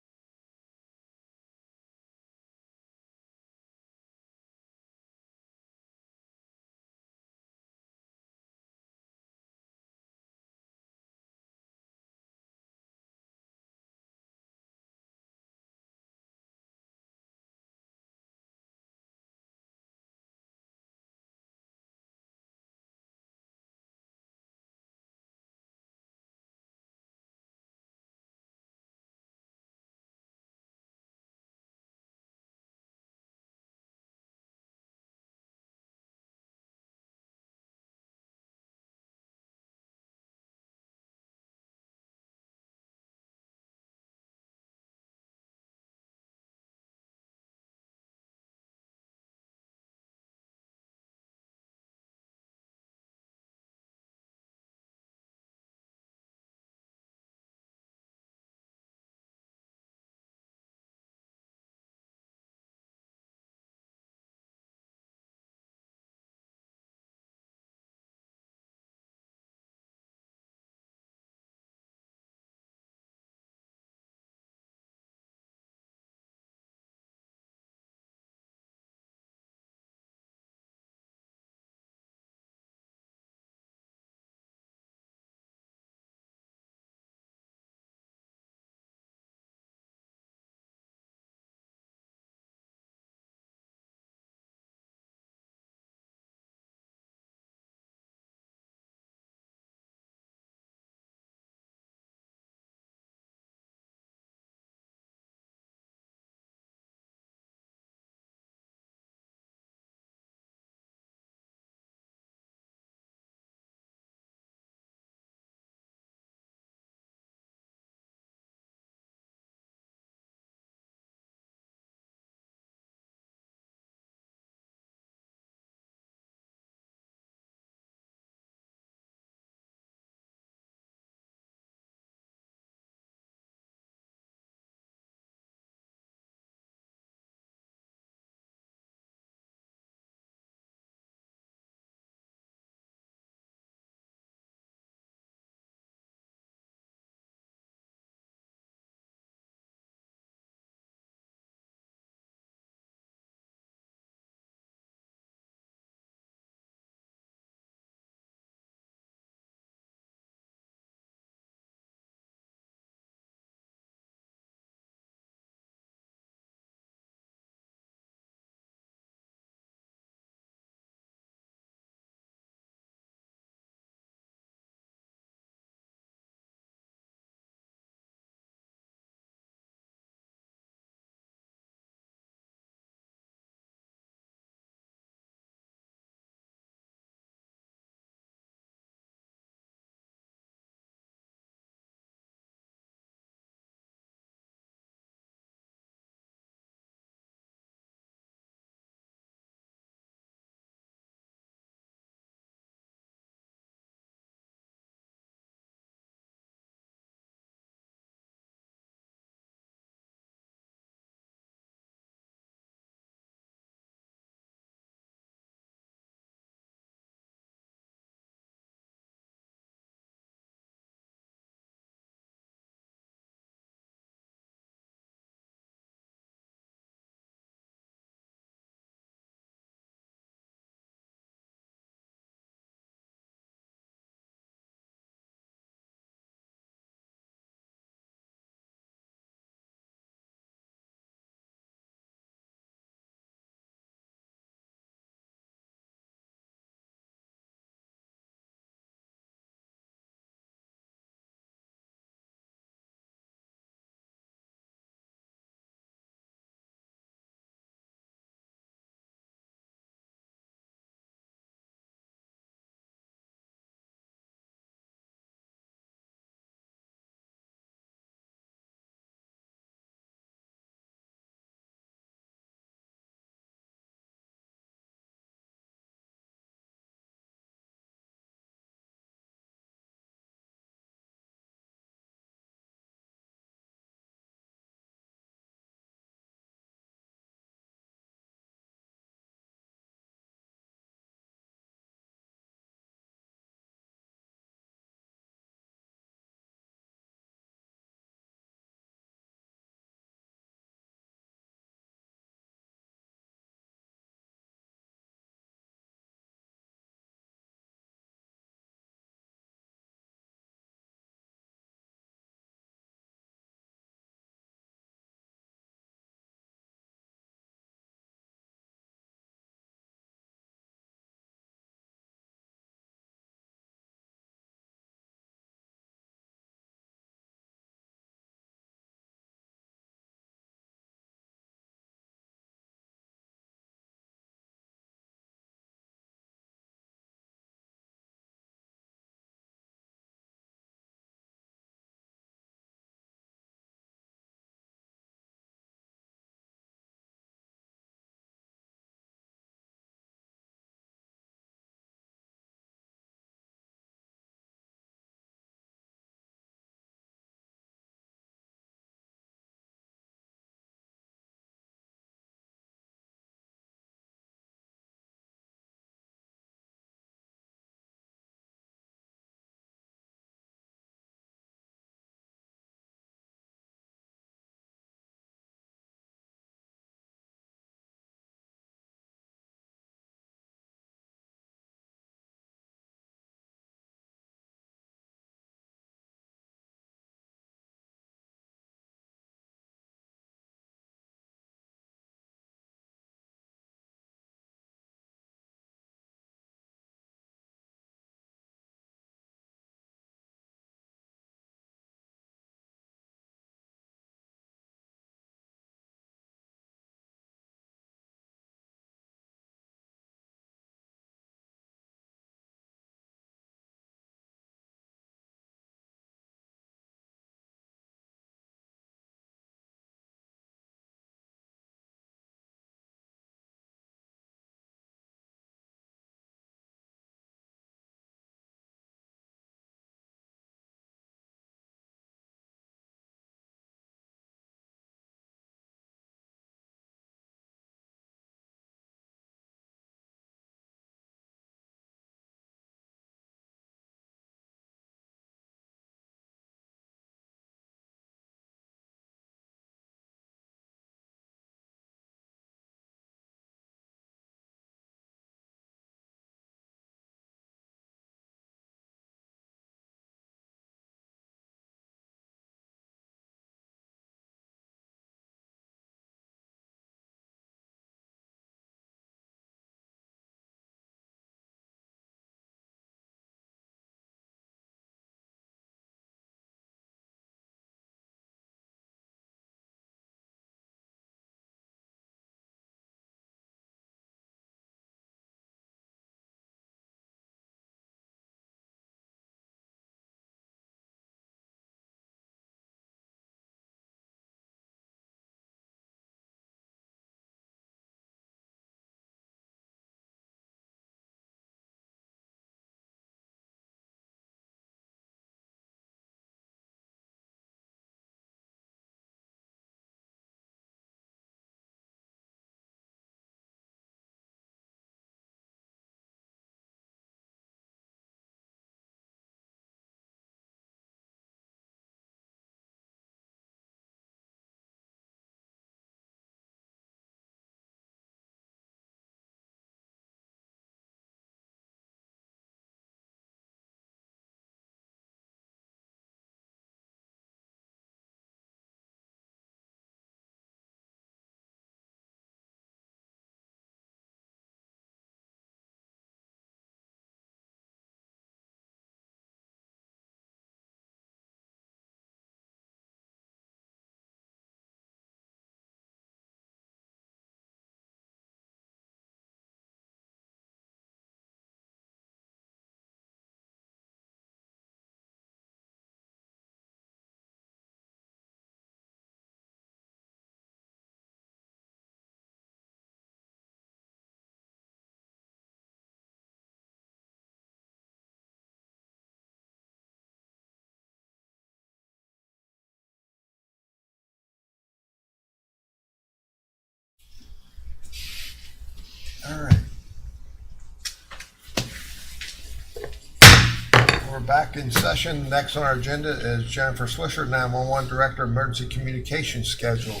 we're back in session. Next on our agenda is Jennifer Swisher, 911 Director, Emergency Communications Schedule.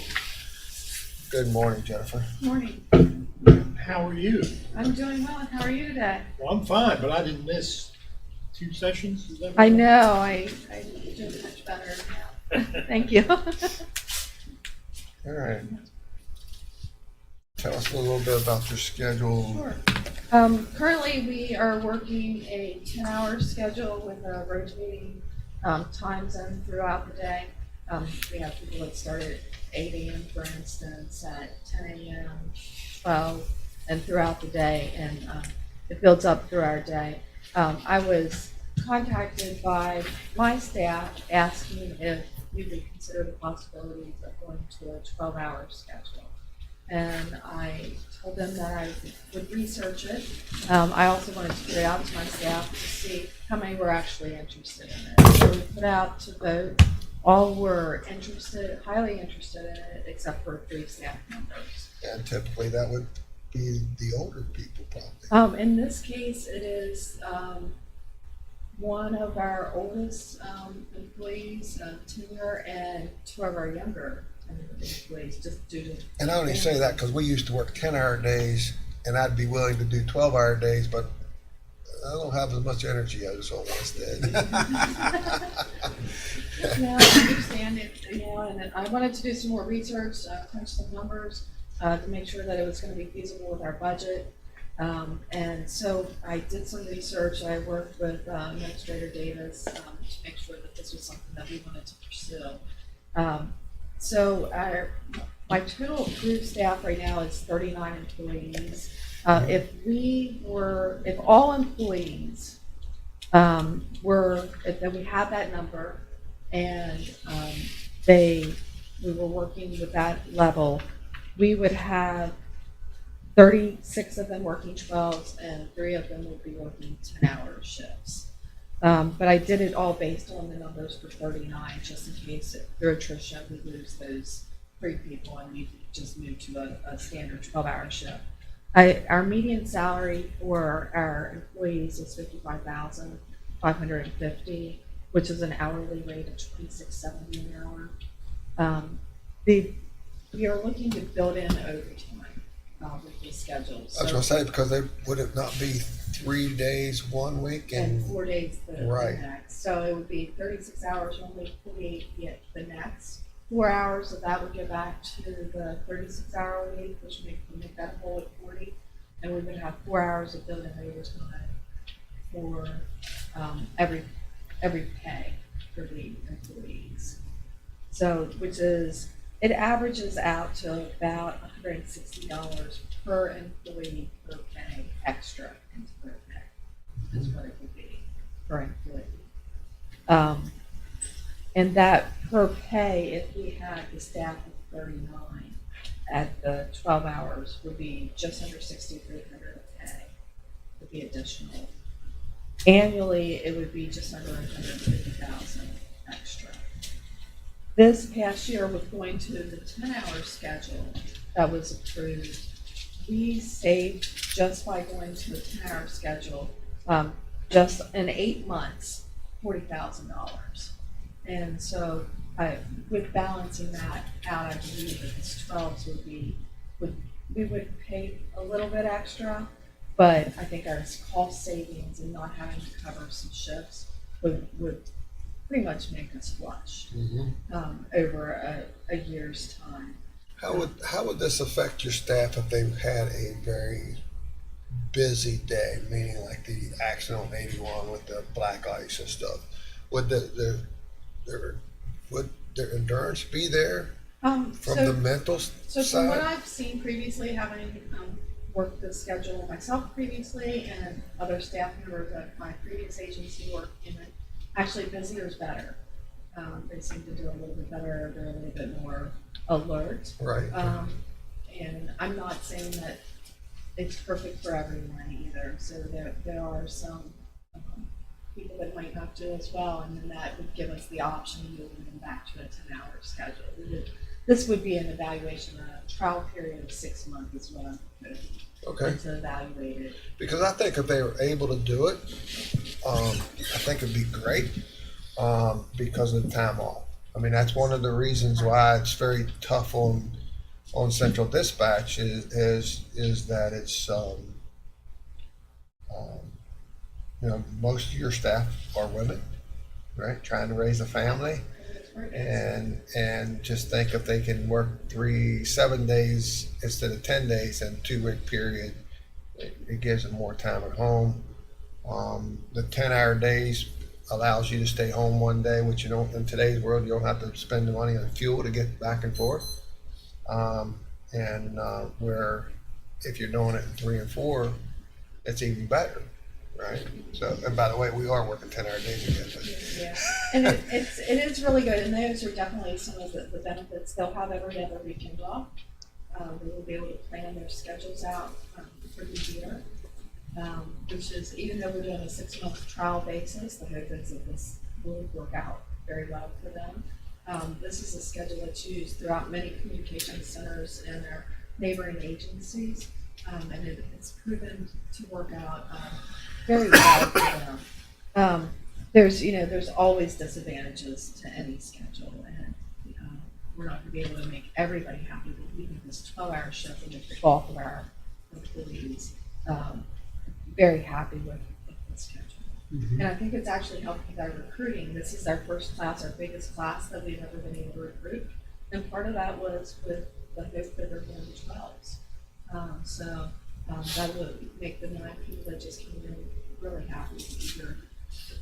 Good morning, Jennifer. Morning. How are you? I'm doing well. How are you today? Well, I'm fine, but I didn't miss 2 sessions. Is that I right? know. I do much better now. Thank you. All right. Tell us a little bit about your schedule. Sure. Currently, we are working a 10-hour schedule with a rotating time zone throughout the day. We have people that start at 8 a.m., for instance, at 10 a.m., 12, and throughout the day, and it builds up through our day. I was contacted by my staff asking if we would consider the possibilities of going to a 12-hour schedule. And I told them that I would research it. I also wanted to put it out to my staff to see how many were actually interested in it. So we put out to vote. All were interested, highly interested in it, except for 3 staff members. And typically that would be the older people probably. In this case, it is one of our oldest employees, tenure, and 2 of our younger employees, just due to. And I only say that because we used to work 10-hour days, and I'd be willing to do 12-hour days, but I don't have as much energy as I once did. No, I understand it, and I wanted to do some more research, crunch some numbers, to make sure that it was going to be feasible with our budget. And so I did some research. I worked with Administrator Davis to make sure that this was something that we wanted to pursue. So my total approved staff right now is 39 employees. If all employees if we had that number and we were working with that level, we would have 36 of them working 12s and 3 of them would be working 10-hour shifts. But I did it all based on the numbers for 39, just in case through attrition we lose those 3 people and we just move to a standard 12-hour shift. Our median salary for our employees is $55,550, which is an hourly rate of $26.70 an hour. We are looking to build in overtime with the schedule. I was going to say, because would it not be 3 days one week and 4 days the Right. next. So it would be 36 hours one week, 48 the next. 4 hours of that would go back to the 36-hour week, which would make that whole at 40. And we would have 4 hours of building overtime for every pay for the employees. So, it averages out to about $160 per employee per pay extra into their pay. Is what it would be per employee. And that per pay, if we had the staff of 39 at the 12 hours, would be just under $6,300 a pay. Would be additional. Annually, it would be just under $150,000 extra. This past year, with going to the 10-hour schedule that was approved, we saved just by going to the 10-hour schedule, just in 8 months, $40,000. And so, with balancing that out, I believe that this 12s we would pay a little bit extra, but I think our cost savings and not having to cover some shifts would pretty much make us flush over a year's time. How would this affect your staff if they had a very busy day, meaning like the accident on 81 with the black ice and stuff? Would would their endurance be there from the mental So side? from what I've seen previously, having worked the schedule myself previously and other staff members at my previous agency work in it, actually busier is better. They seem to do a little bit better. They're a little bit more alert. Right. And I'm not saying that it's perfect for everyone either. So there are some people that might not do as well, and then that would give us the option of moving them back to a 10-hour schedule. This would be an evaluation, a trial period of 6 months is what I'm proposing. Okay. To evaluate it. Because I think if they were able to do it, I think it'd be great, because of the time off. I mean, that's one of the reasons why it's very tough on central dispatch is that it's, most of your staff are women, right? Trying to raise a family. And just think if they can work 7 days instead of 10 days in a 2 week period, it gives them more time at home. The 10-hour days allows you to stay home one day, which you don't, in today's world, you don't have to spend the money on fuel to get back and forth. Where if you're doing it in 3 and 4, it's even better, right? So, and by the way, we are working 10-hour days again. But. Yeah, and it is really good, and those are definitely some of the benefits. They'll have every other weekend off. They will be able to plan their schedules out for the year, which is, even though we're doing a 6-month trial basis, the hope is that this will work out very well for them. This is a schedule that's used throughout many communication centers and their neighboring agencies, and it's proven to work out very well for them. There's always disadvantages to any schedule, and we're not going to be able to make everybody happy, but we think this 12-hour shift will make the bulk of our employees very happy with the schedule. Mm-hmm. And I think it's actually helped with our recruiting. This is our first class, our biggest class that we've ever been able to recruit, and part of that was with the hope that they're going to 12s. That would make the 9 people that just came in really happy.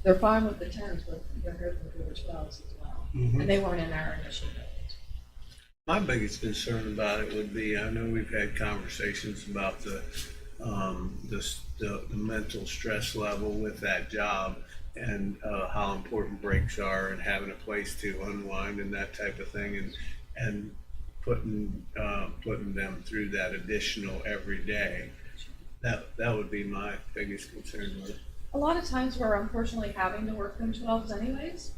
They're fine with the 10s, but they're hoping for the 12s as well. Mm-hmm. And they weren't in our initial build. My biggest concern about it would be, I know we've had conversations about the mental stress level with that job and how important breaks are and having a place to unwind and that type of thing, and putting them through that additional every day. That would be my biggest concern with it. A lot of times we're unfortunately having to work them 12s anyways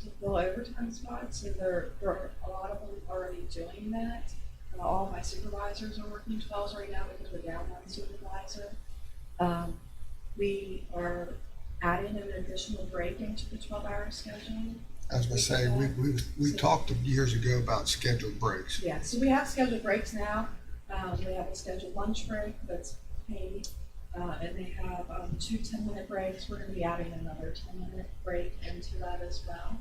to fill overtime spots, and there are a lot of them already doing that. All of my supervisors are working 12s right now because we're down one supervisor. We are adding an additional break into the 12-hour schedule. I was going to say, we talked years ago about scheduled breaks. Yeah, so we have scheduled breaks now. We have a scheduled lunch break that's paid, and they have 2 10-minute breaks. We're going to be adding another 10-minute break into that as well.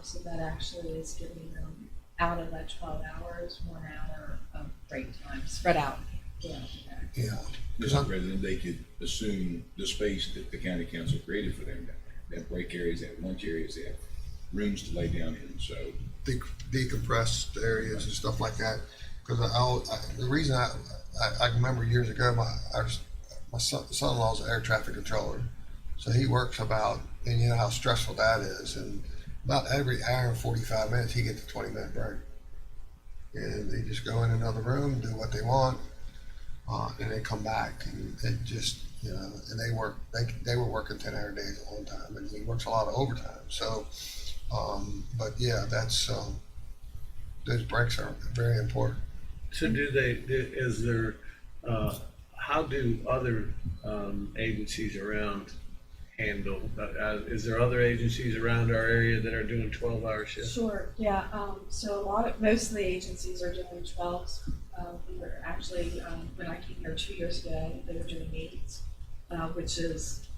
So that actually is giving them, out of that 12 hours, 1 hour of break time spread out. Yeah. Mr. President, they could assume the space that the county council created for them. They have break areas, they have lunch areas, they have rooms to lay down in, so. Decompressed areas and stuff like that. Because the reason I remember years ago, my son-in-law's an air traffic controller, so he works about, and you know how stressful that is, and about every hour and 45 minutes he gets a 20-minute break, and they just go in another room, do what they want, and they come back, and it just, and they were working 10-hour days a long time, and he works a lot of overtime. So, but yeah, that's those breaks are very important. So how do other agencies around handle, is there other agencies around our area that are doing 12-hour shifts? Sure, yeah. So most of the agencies are doing 12s. We were actually, when I came here 2 years ago, they were doing 8s, which is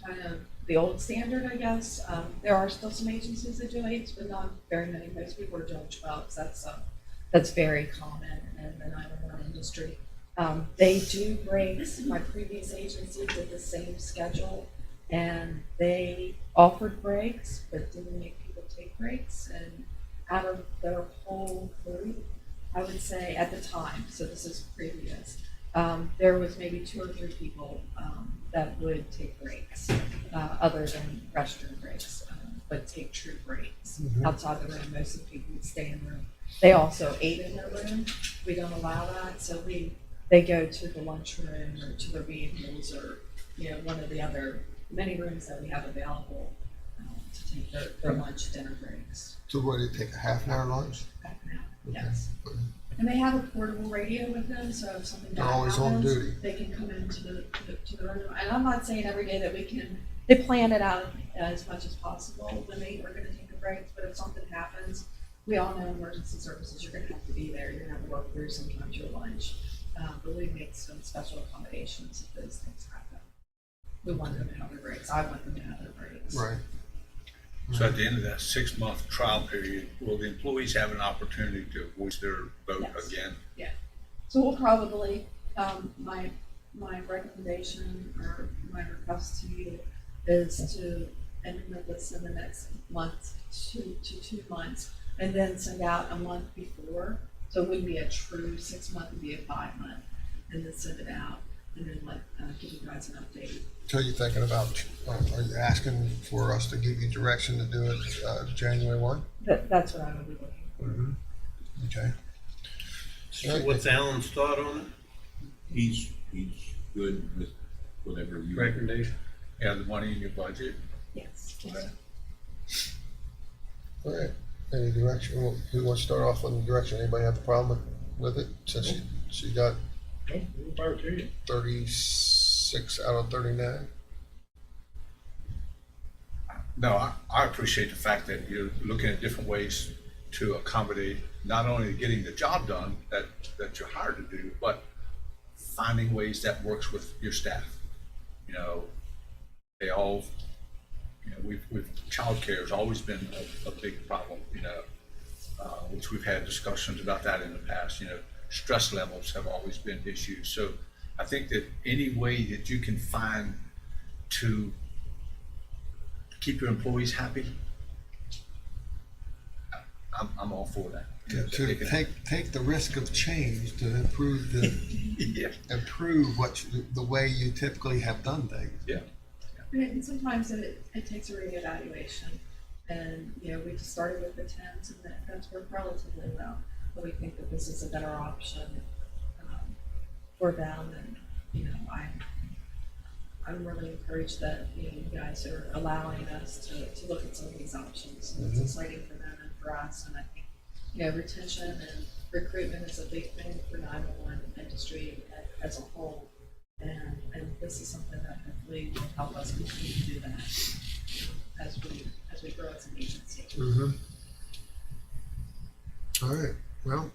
kind of the old standard, I guess. There are still some agencies that do 8s, but not very many. Most people are doing 12s. That's very common in the 911 industry. They do breaks. My previous agency did the same schedule, and they offered breaks, but didn't make people take breaks. And out of their whole group, I would say at the time, so this is previous, there was maybe 2 or 3 people that would take breaks, other than restroom breaks, but take true breaks. Mm-hmm. Outside the room, most of the people would stay in the room. They also ate in their room. We don't allow that, so they go to the lunchroom or to their vehicles or one of the other many rooms that we have available to take their lunch, dinner breaks. So what, do you take a half an hour lunch? Half an hour, Okay. yes. And they have a portable radio with them, so if something They're bad always on happens, duty. they can come into the room. And I'm not saying every day that we can They plan it out as much as possible when they are gonna take the breaks, but if something happens, we all know emergency services, you're gonna have to be there, you're gonna have to work through sometimes your lunch. But we make some special accommodations if those things happen. We want them to have their breaks, I want them to have their breaks. Right. So at the end of that 6-month trial period, will the employees have an opportunity to voice their vote Yes. again? So we'll probably, my recommendation or my request to you is to implement this in the next month to 2 months, and then send out a month before. So it wouldn't be a true 6 month, it'd be a 5 month, and then send it out, and then give you guys an update. So you're thinking about, are you asking for us to give you direction to do it January 1? That's what I would be looking for. Mm-hmm. Okay. So what's Alan's thought on it? He's good with whatever you. Recommendation? Have the money in your budget? Yes. All right. Any direction? Who wants to start off on the direction? Anybody have a problem with it? Since she got Okay, power to you. 36 out of 39. No, I appreciate the fact that you're looking at different ways to accommodate not only getting the job done that you're hired to do, but finding ways that works with your staff. You know, they all, you know, we've childcare has always been a big problem, you know, which we've had discussions about that in the past. You know, stress levels have always been issues. So I think that any way that you can find to keep your employees happy, I'm all for that. You know, To they can- take the risk of change to improve Yeah. the way you typically have done things. Yeah. And sometimes it takes a reevaluation, and, we just started with the 10s, and that's worked relatively well. But we think that this is a better option for them, and, I'm really encouraged that, you guys are allowing us to look at some of these options. And it's exciting for them and for us, and I think, retention and recruitment is a big thing for 911 industry as a whole. And this is something that hopefully will help us continue to do that as we grow as an agency. Mm-hmm. All right. Well,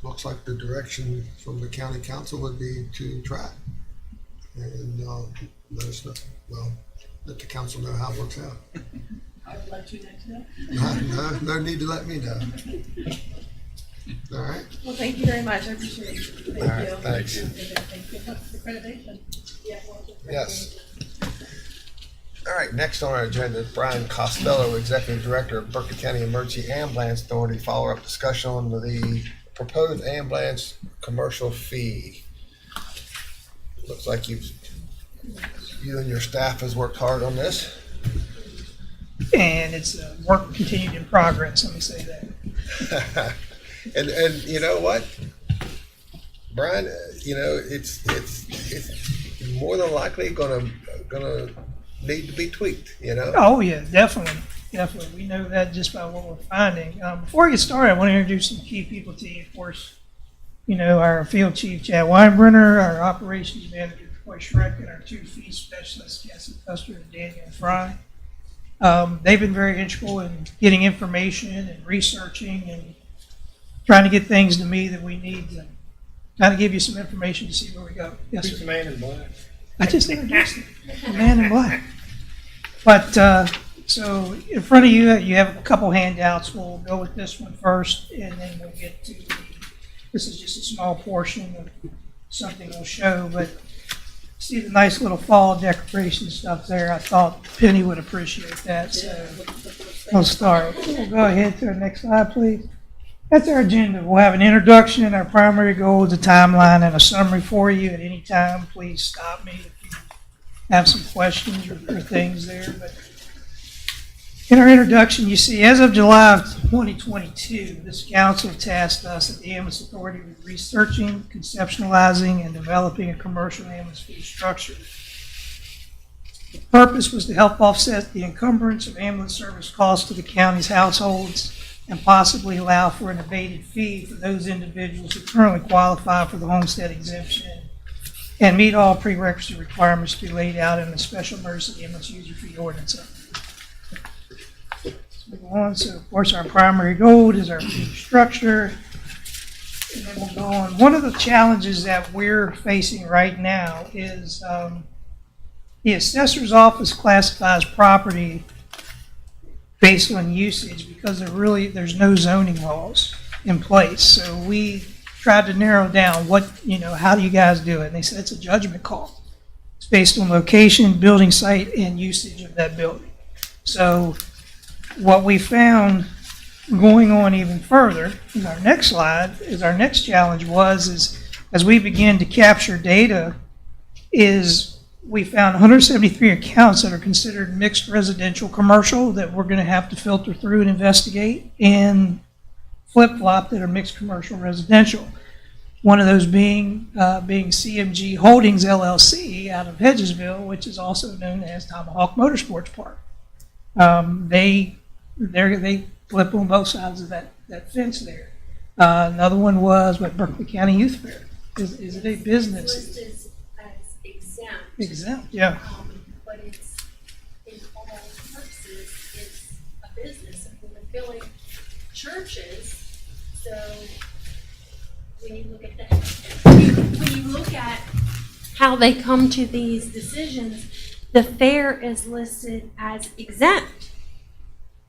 looks like the direction from the county council would be to try and let us know. Well, let the council know how it works out. I would let you know today. No need to let me know. All right. Well, thank you very much. I appreciate it. Thank All right, you. thanks. Thank you. Accreditation. Yeah. Yes. All right, next on our agenda is Brian Costello, Executive Director of Berkeley County Emergency Ambulance Authority. Follow-up discussion on the proposed ambulance commercial fee. Looks like you and your staff has worked hard on this. And it's work continued in progress, let me say that. And you know what, Brian, it's more than likely gonna need to be tweaked, Oh, yeah, definitely. We know that just by what we're finding. Before I get started, I want to introduce some key people to you. Of course, our field chief, Chad Weinbrenner, our operations manager, Troy Schreck, and our 2 fee specialists, Cassie Custer and Daniel Fry. They've been very integral in getting information and researching and trying to get things to me that we need to kind of give you some information to see where we go. Yes, Who's sir. the man in black? I just introduced him, the man in black. But so in front of you, you have a couple handouts. We'll go with this one first, and then we'll get to this is just a small portion of something we'll show. But see the nice little fall decoration stuff there. I thought Penny would appreciate that. So we'll start. We'll go ahead to the next slide, please. That's our agenda. We'll have an introduction, our primary goals, a timeline, and a summary for you. At any time, please stop me if you have some questions or things there. But in our introduction, you see, as of July of 2022, this council tasked us at the Ambulance Authority with researching, conceptualizing, and developing a commercial ambulance fee structure. The purpose was to help offset the encumbrance of ambulance service costs to the county's households and possibly allow for an abated fee for those individuals who currently qualify for the homestead exemption and meet all prerequisite requirements to be laid out in the special emergency ambulance user fee ordinance. Let's move on. So of course, our primary goal is our fee structure. And then we'll go on. One of the challenges that we're facing right now is the assessor's office classifies property based on usage because there's no zoning laws in place. So we tried to narrow down how do you guys do it? And they said it's a judgment call. It's based on location, building site, and usage of that building. So what we found going on even further is our next slide, is our next challenge is as we begin to capture data, is we found 173 accounts that are considered mixed residential commercial that we're going to have to filter through and investigate, and flip-flop that are mixed commercial residential. One of those being CMG Holdings LLC out of Hedgesville, which is also known as Tomahawk Motorsports Park. They flip on both sides of that fence there. Another one was Berkeley County Youth Fair. Is it a business? It's listed as exempt. Exempt, yeah. But it's, in all purposes, it's a business, and we're filling churches, so when you look at that, when you look at how they come to these decisions, the fair is listed as exempt.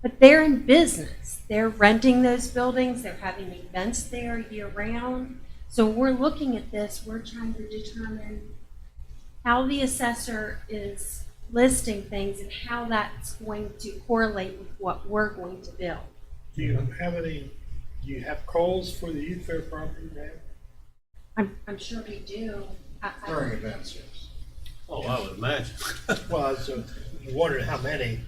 But they're in business. They're renting those buildings. They're having events there year round. So we're looking at this. We're trying to determine how the assessor is listing things and how that's going to correlate with what we're going to build. Do you have calls for the youth fair property now? I'm sure we do. During events, yes. Oh, I would imagine. Well, so you wondered how many.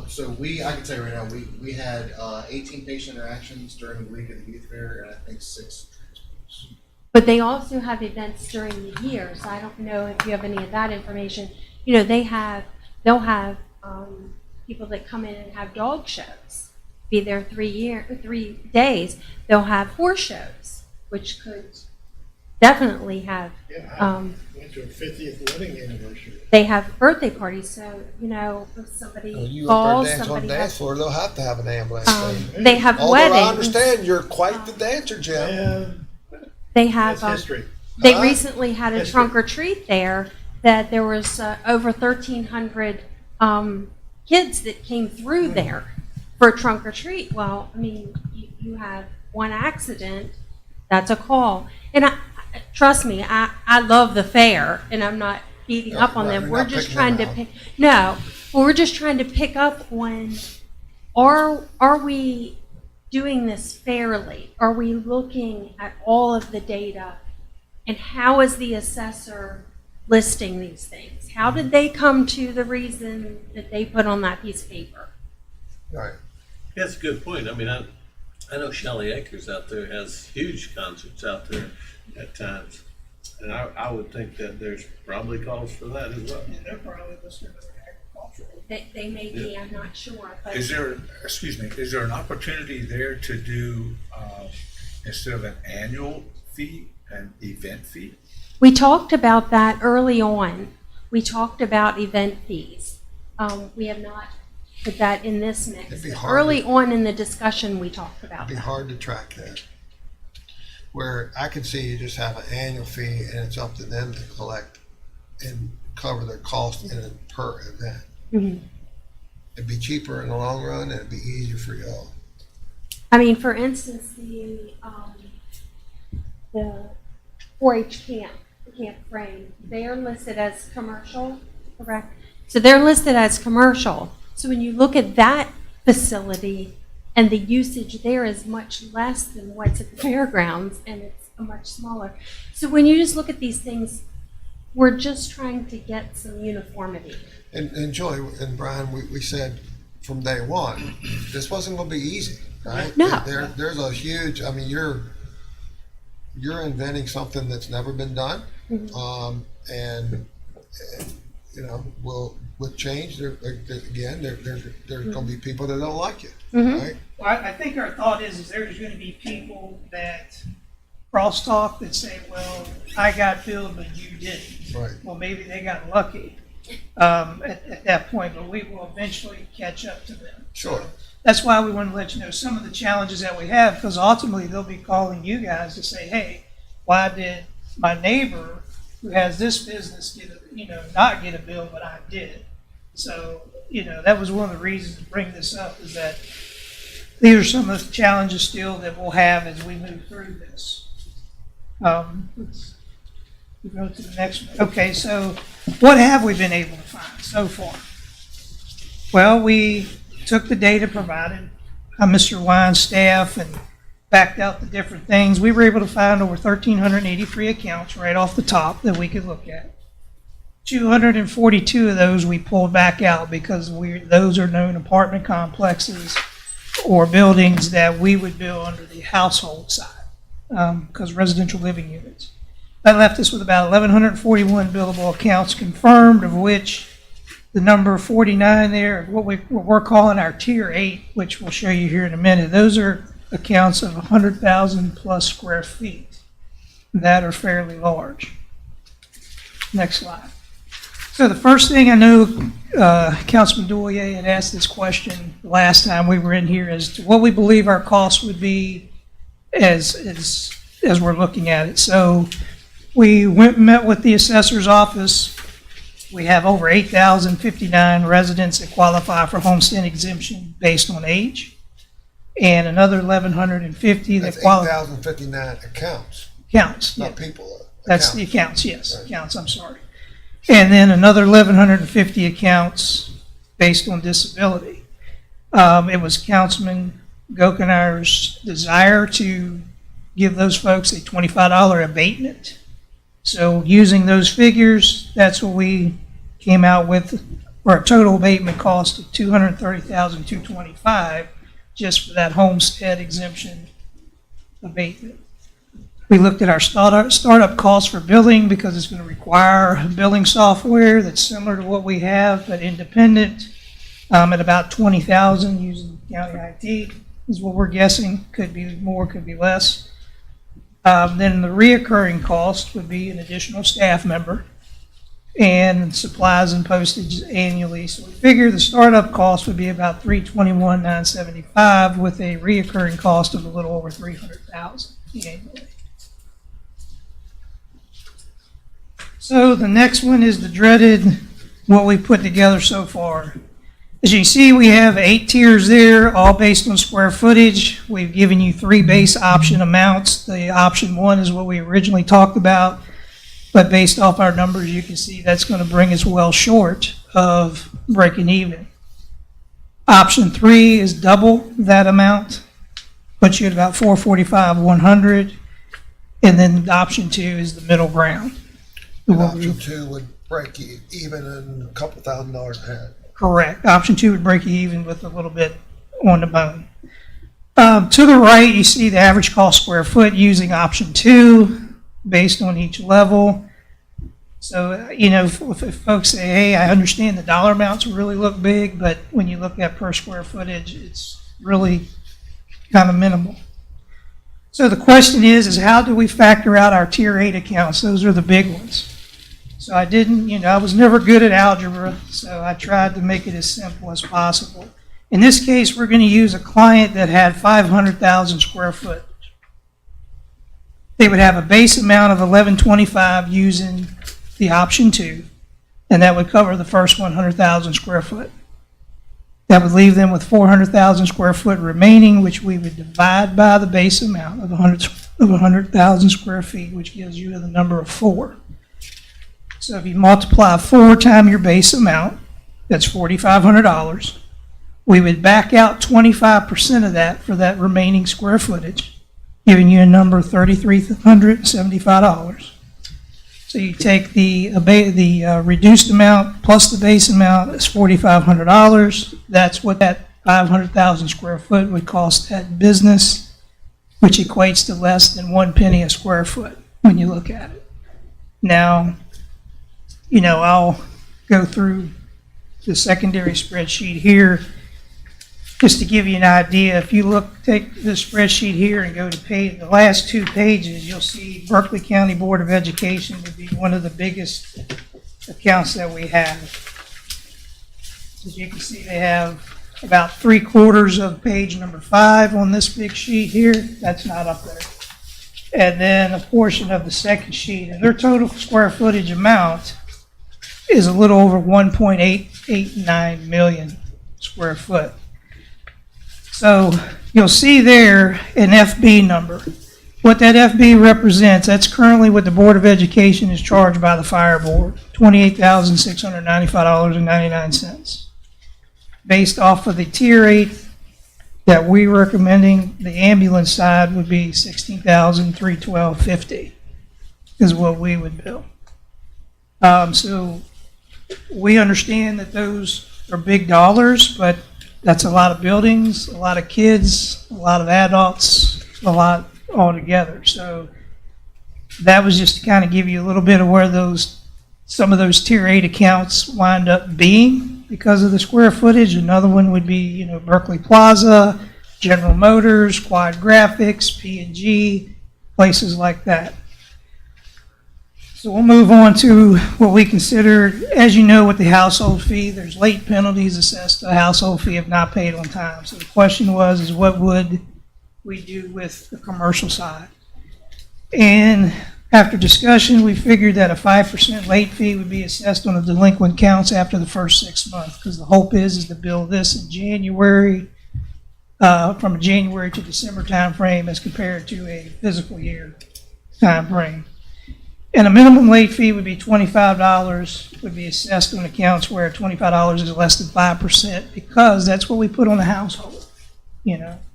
So I can tell you right now, we had 18 patient interactions during the week of the youth fair, and I think 6 transports. But they also have events during the year, so I don't know if you have any of that information. You know, they'll have people that come in and have dog shows, be there 3 days. They'll have horse shows, which could definitely have. Yeah, I went to a 50th wedding anniversary. They have birthday parties, so if somebody You up falls, there dance on the somebody dance has. floor, they'll have to have an ambulance. They have Although weddings. I understand you're quite the dancer, Jim. Yeah, They have. that's history. They Huh? recently had a History. trunk or treat there. That there was over 1,300 kids that came through there for a trunk or treat. Well, I mean, you have one accident, that's a call. And trust me, I love the fair, and I'm not beating up on them. You're We're not just picking trying to them pick. We're just trying to pick up on, are we doing this fairly? Are we looking at all of the data, and how is the assessor listing these things? How did they come to the reason that they put on that piece of paper? Right. That's a good point. I mean, I know Shelley Acres out there has huge concerts out there at times. And I would think that there's probably calls for that as well. And they're probably listed as agricultural. They may be, I'm not sure, but Is there an opportunity there to do, instead of an annual fee, an event fee? we talked about that early on. We talked about event fees. We have not put that in this mix. It'd be hard Early to- on in the discussion, we talked about It'd be that. hard to track that. Where I could see you just have an annual fee and it's up to them to collect and cover their cost in a per event. Mhm. It'd be cheaper in the long run and it'd be easier for y'all. I mean, for instance, the 4-H camp frame, they are listed as commercial, correct? So they're listed as commercial. So when you look at that facility and the usage there is much less than what's at the fairgrounds, and it's a much smaller. So when you just look at these things, we're just trying to get some uniformity. And Joy and Brian, we said from day one, this wasn't gonna be easy, right? No. There's a huge, I mean, you're inventing something that's never been done. And with change, there's gonna be people that don't like it, right? Well, I think our thought is there's going to be people that crosstalk that say, well, I got billed, but you didn't. Right. Well, maybe they got lucky at that point, but we will eventually catch up to them. Sure. That's why we want to let you know some of the challenges that we have, because ultimately they'll be calling you guys to say, hey, why did my neighbor who has this business not get a bill, but I did? So, that was one of the reasons to bring this up, is that these are some of the challenges still that we'll have as we move through this. Let's go to the next one. Okay, so what have we been able to find so far? Well, we took the data provided by Mr. Wine's staff and backed out the different things. We were able to find over 1,383 accounts right off the top that we could look at. 242 of those we pulled back out because those are known apartment complexes or buildings that we would bill under the household side, because residential living units. That left us with about 1,141 billable accounts confirmed, of which the number 49 there, what we're calling our Tier 8, which we'll show you here in a minute, those are accounts of 100,000 plus square feet that are fairly large. Next slide. So the first thing, I know Councilman Douillet had asked this question the last time we were in here, as to what we believe our costs would be as we're looking at it. So we went and met with the assessor's office. We have over 8,059 residents that qualify for homestead exemption based on age, and another 1,150 that That's qualify. 8,059 accounts, Counts, not yeah. people. That's accounts. the accounts, yes, Right. accounts, I'm sorry. And then another 1,150 accounts based on disability. It was Councilman Gokenheimer's desire to give those folks a $25 abatement. So using those figures, that's what we came out with, for a total abatement cost of $230,225 just for that homestead exemption abatement. We looked at our startup costs for billing, because it's going to require billing software that's similar to what we have, but independent, at about $20,000 using county IT is what we're guessing. Could be more, could be less. Then the reoccurring cost would be an additional staff member and supplies and postage annually. So we figure the startup cost would be about $321,975 with a reoccurring cost of a little over $300,000 annually. So the next one is the dreaded, what we put together so far. As you can see, we have 8 tiers there, all based on square footage. We've given you 3 base option amounts. The option 1 is what we originally talked about, but based off our numbers, you can see that's going to bring us well short of breaking even. Option 3 is double that amount, puts you at about $445,100, and then option 2 is the middle ground. And option 2 would break even in a couple $1,000s ahead. Correct. Option 2 would break you even with a little bit on the bone. To the right, you see the average cost square foot using option 2 based on each level. So, if folks say, hey, I understand the dollar amounts really look big, but when you look at per square footage, it's really kind of minimal. So the question is how do we factor out our Tier 8 accounts? Those are the big ones. So I didn't, I was never good at algebra, so I tried to make it as simple as possible. In this case, we're going to use a client that had 500,000 square foot. They would have a base amount of $1,125 using the option 2, and that would cover the first 100,000 square foot. That would leave them with 400,000 square foot remaining, which we would divide by the base amount of 100,000 square feet, which gives you the number of 4. So if you multiply 4 times your base amount, that's $4,500. We would back out 25% of that for that remaining square footage, giving you a number of $3,375. So you take the reduced amount plus the base amount is $4,500. That's what that 500,000 square foot would cost that business, which equates to less than 1 penny a square foot when you look at it. Now, I'll go through the secondary spreadsheet here. just to give you an idea, if you look, take this spreadsheet here and go to the last 2 pages, you'll see Berkeley County Board of Education would be one of the biggest accounts that we have. As you can see, they have about 3/4 of page number 5 on this big sheet here. That's not up there. And then a portion of the second sheet, and their total square footage amount is a little over 1.889 million square foot. So you'll see there an FB number. What that FB represents, that's currently what the Board of Education is charged by the fire board, $28,695.99. Based off of the tier 8 that we're recommending, the ambulance side would be $16,312.50 is what we would bill. So we understand that those are big dollars, but that's a lot of buildings, a lot of kids, a lot of adults, a lot altogether. So that was just to kind of give you a little bit of where some of those tier 8 accounts wind up being because of the square footage. Another one would be, Berkeley Plaza, General Motors, Quad Graphics, P&G, places like that. So we'll move on to what we consider, as you know, with the household fee, there's late penalties assessed to a household fee if not paid on time. So the question is what would we do with the commercial side? And after discussion, we figured that a 5% late fee would be assessed on the delinquent counts after the first 6 months, because the hope is to bill this in January, from a January to December timeframe as compared to a fiscal year timeframe. And a minimum late fee would be $25, would be assessed on accounts where $25 is less than 5%, because that's what we put on the household,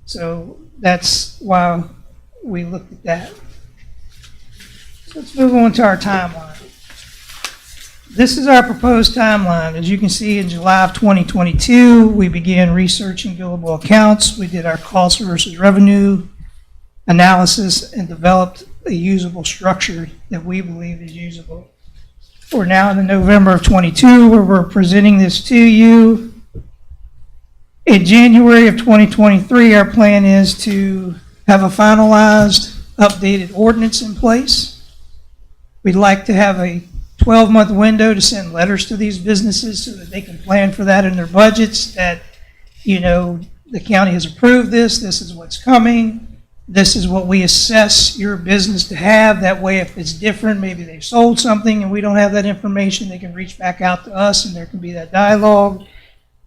So that's why we looked at that. Let's move on to our timeline. This is our proposed timeline. As you can see, in July of 2022, we began researching billable accounts. We did our cost versus revenue analysis and developed a usable structure that we believe is usable. We're now in November of 22, where we're presenting this to you. In January of 2023, our plan is to have a finalized, updated ordinance in place. We'd like to have a 12-month window to send letters to these businesses so that they can plan for that in their budgets, that, the county has approved this is what's coming, this is what we assess your business to have. That way, if it's different, maybe they've sold something and we don't have that information, they can reach back out to us and there can be that dialogue.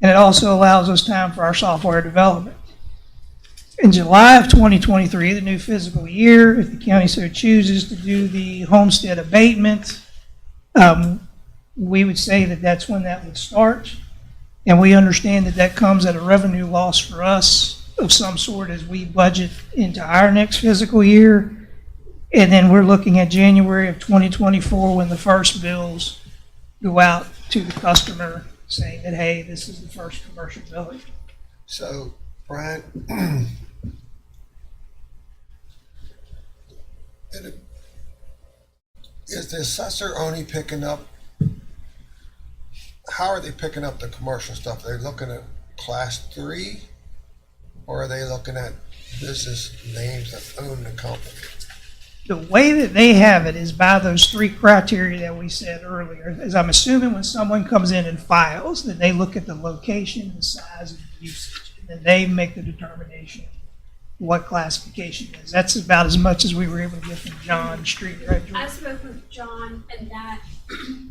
And it also allows us time for our software development. In July of 2023, the new fiscal year, if the county so chooses to do the homestead abatement, we would say that that's when that would start. And we understand that that comes at a revenue loss for us of some sort as we budget into our next fiscal year. And then we're looking at January of 2024 when the first bills go out to the customer saying that, hey, this is the first commercial billing. So, Brian, is the assessor only picking up, how are they picking up the commercial stuff? Are they looking at class 3, or are they looking at business names that own the company? The way that they have it is by those 3 criteria that we said earlier. As I'm assuming when someone comes in and files, that they look at the location, the size, and the usage, and then they make the determination what classification is. That's about as much as we were able to get from John Street, right, George? I spoke with John, and that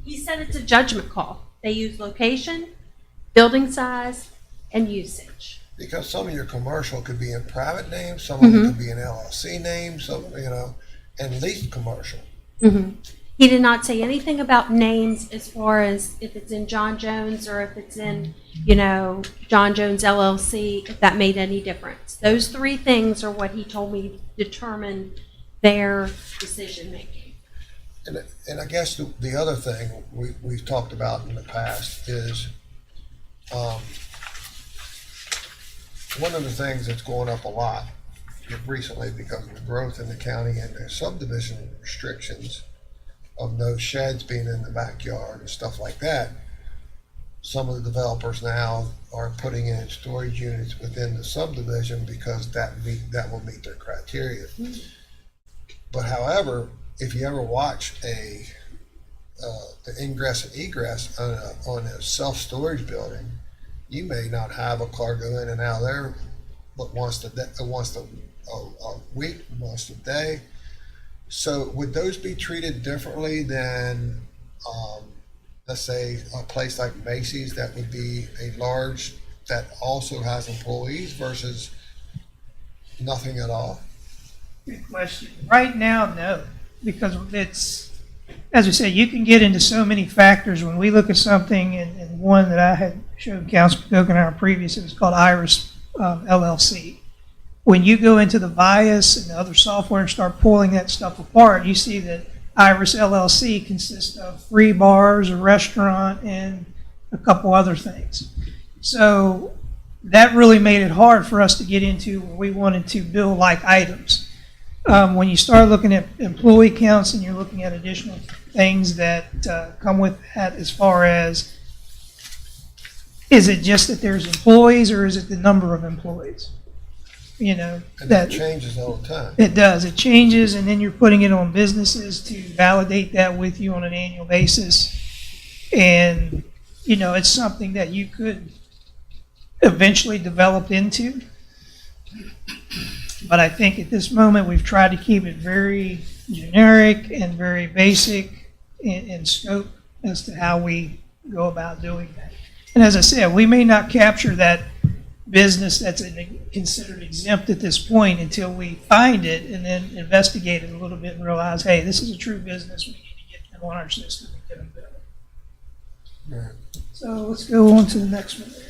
he said it's a judgment call. They use location, building size, and usage. Because some of your commercial could be in private names, some of it could be in LLC names, some, and leased commercial. He did not say anything about names as far as if it's in John Jones or if it's in, John Jones LLC, if that made any difference. Those 3 things are what he told me determine their decision making. And I guess the other thing we've talked about in the past is one of the things that's going up a lot recently because of the growth in the county and the subdivision restrictions of no sheds being in the backyard and stuff like that. some of the developers now are putting in storage units within the subdivision because that will meet their criteria. But however, if you ever watch the ingress and egress on a self-storage building, you may not have a car go in and out there, but once a week, once a day. So would those be treated differently than, let's say, a place like Macy's that would be a large, that also has employees versus nothing at all? Good question. Right now, no, because it's, as we said, you can get into so many factors when we look at something, and one that I had showed Councilman Cook in our previous, it was called Iris LLC. When you go into the BIOS and the other software and start pulling that stuff apart, you see that Iris LLC consists of 3 bars, a restaurant, and a couple other things. So that really made it hard for us to get into where we wanted to bill like items. When you start looking at employee counts and you're looking at additional things that come with that, as far as, is it just that there's employees or is it the number of employees? You know, And that changes all the time. it does. It changes, and then you're putting it on businesses to validate that with you on an annual basis. And, you know, it's something that you could eventually develop into. But I think at this moment, we've tried to keep it very generic and very basic in scope as to how we go about doing that. And as I said, we may not capture that business that's considered exempt at this point until we find it and then investigate it a little bit and realize, hey, this is a true business. We need to get them on our system and get them better. Right. So let's go on to the next one there.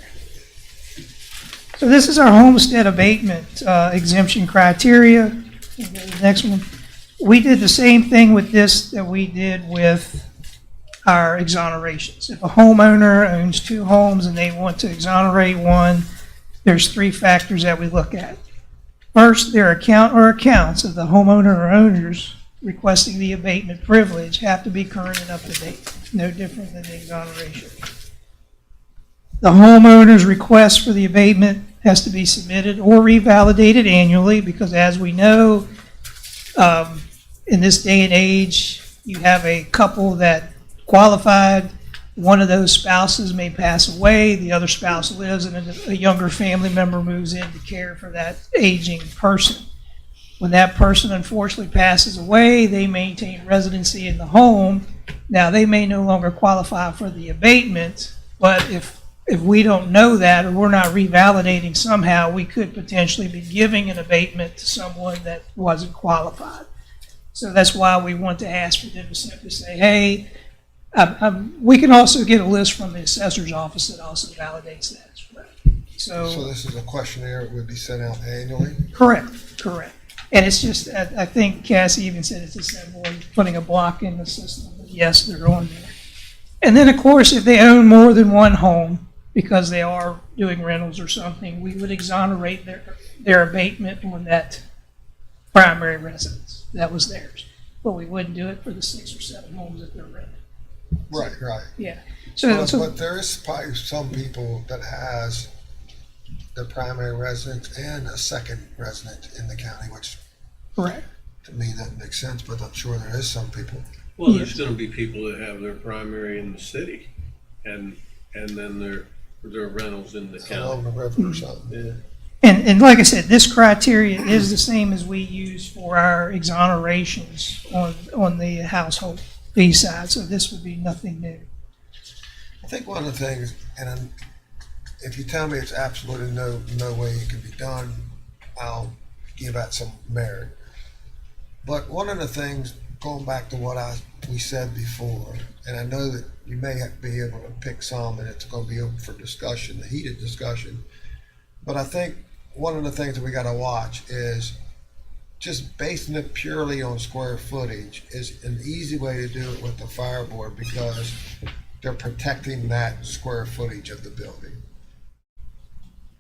So this is our homestead abatement exemption criteria. We'll go to the next one. We did the same thing with this that we did with our exonerations. If a homeowner owns 2 homes and they want to exonerate one, there's 3 factors that we look at. First, their account or accounts of the homeowner or owners requesting the abatement privilege have to be current and up to date, no different than the exoneration. The homeowner's request for the abatement has to be submitted or revalidated annually because, as we know, in this day and age, you have a couple that qualified. One of those spouses may pass away, the other spouse lives, and a younger family member moves in to care for that aging person. When that person unfortunately passes away, they maintain residency in the home. Now, they may no longer qualify for the abatement, but if we don't know that or we're not revalidating somehow, we could potentially be giving an abatement to someone that wasn't qualified. So that's why we want to ask for them to simply say, hey, we can also get a list from the assessor's office that also validates that as well. So this is a questionnaire that would be sent out annually? Correct. And it's just, I think Cassie even said it's as simple as putting a block in the system. Yes, they're on there. And then, of course, if they own more than one home, because they are doing rentals or something, we would exonerate their abatement on that primary residence. That was theirs. But we wouldn't do it for the 6 or 7 homes that they're renting. Right. Yeah. But there is probably some people that has the primary residence and a second resident in the county, which Correct. to me that makes sense, but I'm sure there is some people. Well, there's gonna be people that have their primary in the city and then their rentals in the Along county. the river or something. Yeah. And like I said, this criteria is the same as we use for our exonerations on the household fee side, so this would be nothing new. I think one of the things, and if you tell me it's absolutely no way it can be done, I'll give that some merit. But one of the things, going back to what we said before, and I know that you may be able to pick some, and it's going to be open for discussion, heated discussion. But I think one of the things that we got to watch is just basing it purely on square footage is an easy way to do it with the fire board because they're protecting that square footage of the building.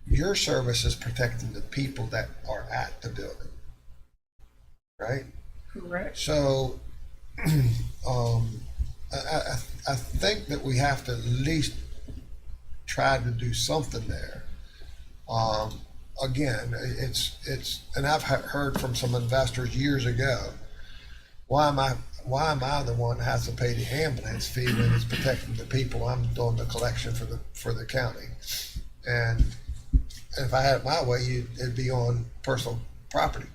Your service is protecting the people that are at the building, right? Correct. So I think that we have to at least tried to do something there. Again, and I've heard from some investors years ago, why am I the one that has to pay the ambulance fee when it's protecting the people? I'm doing the collection for the county. And if I had it my way, it'd be on personal property,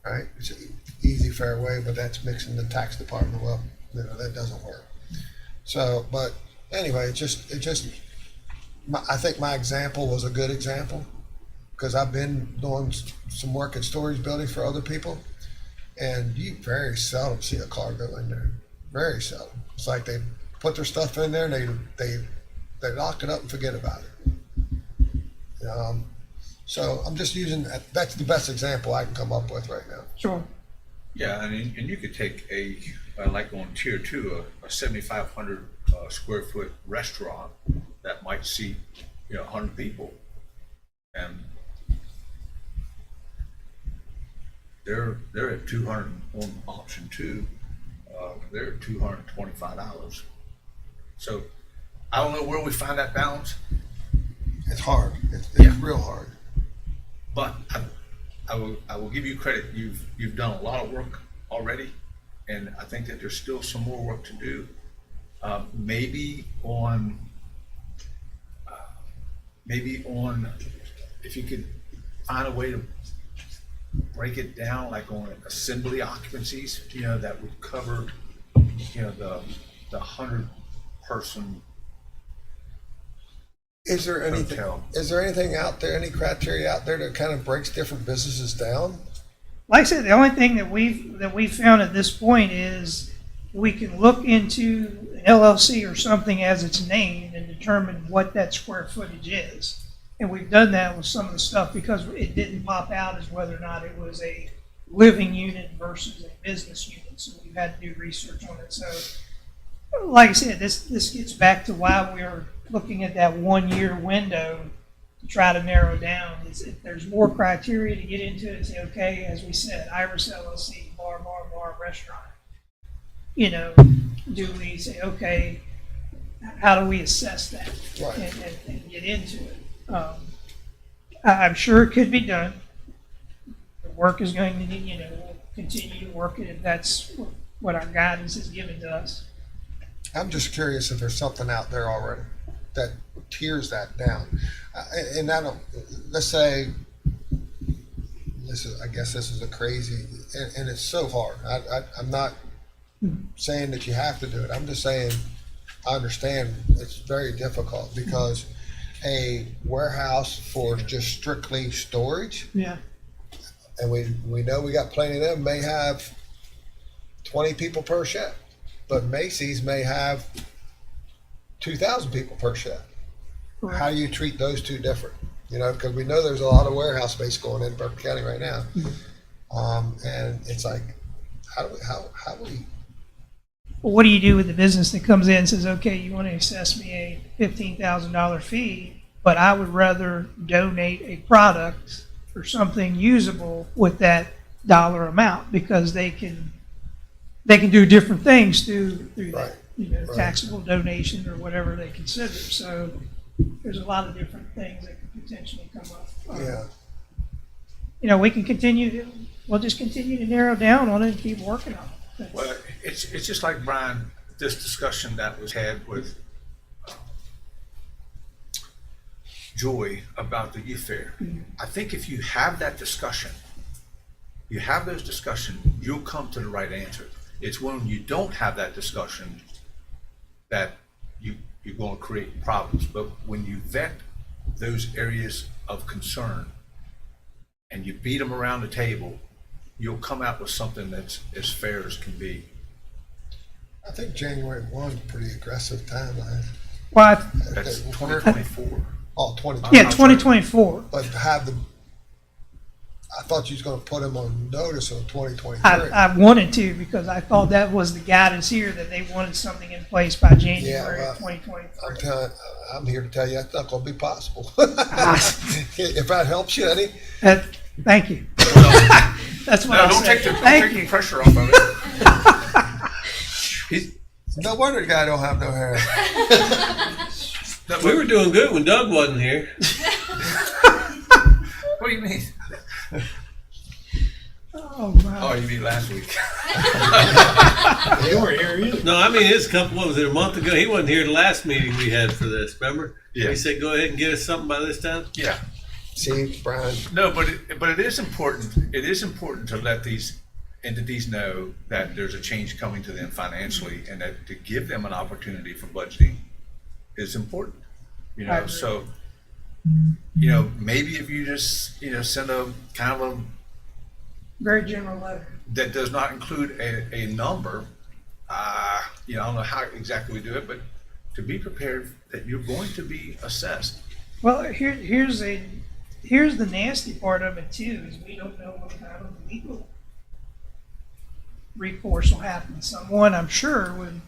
right? It's an easy, fair way, but that's mixing the tax department. Well, that doesn't work. So, but anyway, I think my example was a good example, because I've been doing some work at storage buildings for other people, and you very seldom see a car go in there. Very seldom. It's like they put their stuff in there and they lock it up and forget about it. So I'm just using that's the best example I can come up with right now. Sure. Yeah, and you could take like on tier 2, a 7,500 square foot restaurant that might seat 100 people, and they're at 200 on option 2. They're at $225. So I don't know where we find that balance, It's hard. It's Yeah. real hard. but I will give you credit. You've done a lot of work already, and I think that there's still some more work to do. Maybe on if you could find a way to break it down, like on assembly occupancies, that would cover, the 100-person Is there anything? hotel. Is there anything out there? Any criteria out there that kind of breaks different businesses down? Like I said, the only thing that we've found at this point is we can look into an LLC or something as it's named and determine what that square footage is. And we've done that with some of the stuff because it didn't pop out as whether or not it was a living unit versus a business unit. So we've had to do research on it. So like I said, this gets back to why we're looking at that 1-year window to try to narrow down. Is if there's more criteria to get into it, say, okay, as we said, Iris LLC, bar, restaurant. Do we say, okay, how do we assess that Right. and get into it? I'm sure it could be done. The work is going to need, we'll continue to work it if that's what our guidance is given to us. I'm just curious if there's something out there already that tears that down. And I don't. Let's say I guess this is a crazy, and it's so hard. I'm not saying that you have to do it. I'm just saying I understand it's very difficult because a warehouse for just strictly storage, Yeah. and we know we got plenty of them, may have 20 people per shift, but Macy's may have 2,000 people per shift. Correct. How do you treat those two different? Because we know there's a lot of warehouse space going in Berkeley County right now, and it's like, how do we? Well, what do you do with the business that comes in and says, okay, you want to assess me a $15,000 fee, but I would rather donate a product or something usable with that dollar amount because they can do different things through Right. that, Right. taxable donation or whatever they consider. So there's a lot of different things that could potentially come up. Yeah. We can we'll just continue to narrow down on it and keep working on it. Well, it's just like, Brian, this discussion that was had with Joy about the youth fair. I think if you have that discussion, you'll come to the right answer. It's when you don't have that discussion that you're going to create problems. But when you vet those areas of concern and you beat them around the table, you'll come out with something that's as fair as can be. I think January 1 is a pretty aggressive timeline. Well, That's 2024. Oh, 20. yeah, 2024. But I thought you was going to put them on notice of 2023. I wanted to because I thought that was the guidance here that they wanted something in place by January of 2023. I'm here to tell you that's not going to be possible. If that helps you, Eddie. Thank you. That's what No, I don't said. take Thank the you. pressure off of it. No wonder the guy don't have no hair. We were doing good when Doug wasn't here. What do you mean? Oh, Oh, my. you mean last week? You weren't here either. No, I mean, it's a couple, what was it, a month ago? He wasn't here the last meeting we had for this, remember? Yeah. He said, go ahead and get us something by this time. Yeah. See, Brian, No, but it is important. It is important to let these entities know that there's a change coming to them financially, and that to give them an opportunity for budgeting is important. You I know, agree. so maybe if you just send a kind of a Very general letter. that does not include a number. I don't know how exactly we do it, but to be prepared that you're going to be assessed. Well, here's the nasty part of it too, is we don't know what kind of legal recourse will happen. Someone, I'm sure, would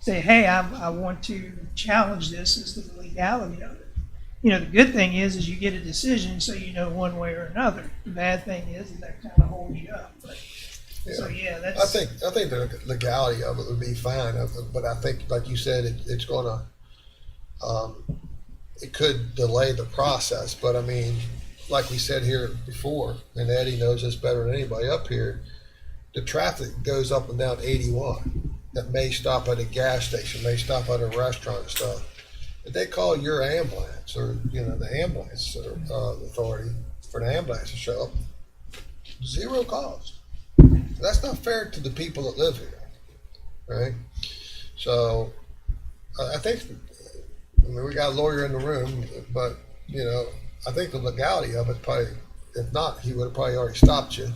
say, hey, I want to challenge this as to the legality of it. The good thing is you get a decision, so you know one way or another. The bad thing is that kind of holds you up. But, so yeah, that's. I think the legality of it would be fine, but I think, like you said, it's gonna, it could delay the process. But I mean, like we said here before, and Eddie knows this better than anybody up here, the traffic goes up and down 81. That may stop at a gas station, may stop at a restaurant and stuff. If they call your ambulance or the ambulance authority for the ambulance to show up, zero cost. That's not fair to the people that live here, right? So I think, we got a lawyer in the room, but I think the legality of it probably, if not, he would have probably already stopped you.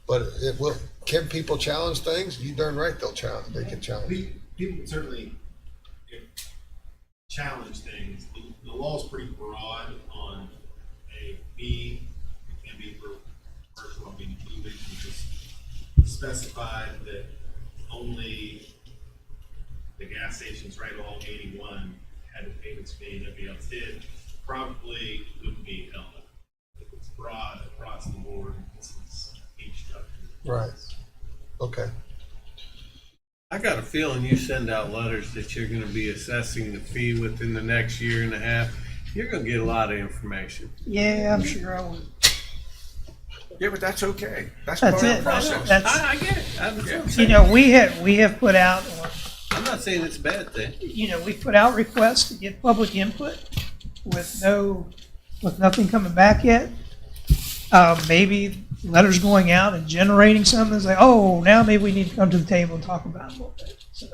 But it will. Can people challenge things? You darn right they'll challenge. They can challenge. People can certainly challenge things. The law is pretty broad on a fee. It can be for commercial, included. It's just specified that only the gas stations right along 81 had a payments fee, and everybody else did. Probably wouldn't be held up. If it's broad across the board, this is each structure. Right. Okay. I got a feeling you send out letters that you're gonna be assessing the fee within the next year and a half. You're gonna get a lot of information. Yeah, I'm sure I would. Yeah, but that's okay. That's That's part of it. the process. That's, I get it. That's what I'm saying. we have put out, I'm not saying it's a bad thing. we put out requests to get public input with nothing coming back yet. Maybe letters going out and generating something that's like, oh, now maybe we need to come to the table and talk about it a little bit. So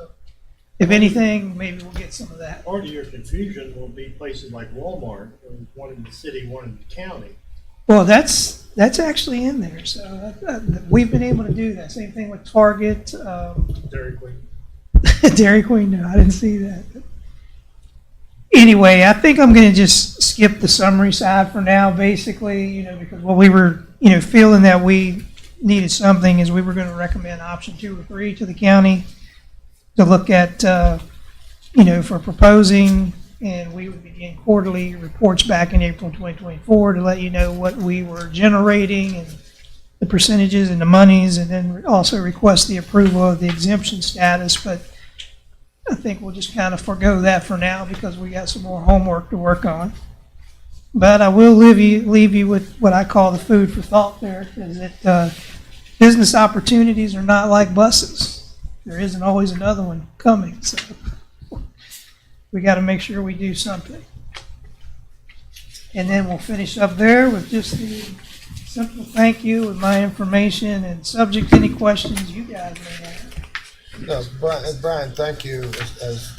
if anything, maybe we'll get some of that. Part of your confusion will be places like Walmart, one in the city, one in the county. Well, that's actually in there. So we've been able to do that. Same thing with Target, Dairy Queen. Dairy Queen. No, I didn't see that. Anyway, I think I'm going to just skip the summary side for now, basically, because what we were, feeling that we needed something is we were going to recommend option 2 or 3 to the county to look at, for proposing, and we would begin quarterly reports back in April 2024 to let you know what we were generating and the percentages and the monies, and then also request the approval of the exemption status. But I think we'll just kind of forego that for now because we got some more homework to work on. But I will leave you with what I call the food for thought there, is that business opportunities are not like buses. There isn't always another one coming, so we got to make sure we do something. And then we'll finish up there with just the simple thank you with my information, and subject to any questions you guys may have. No, Brian, thank you. As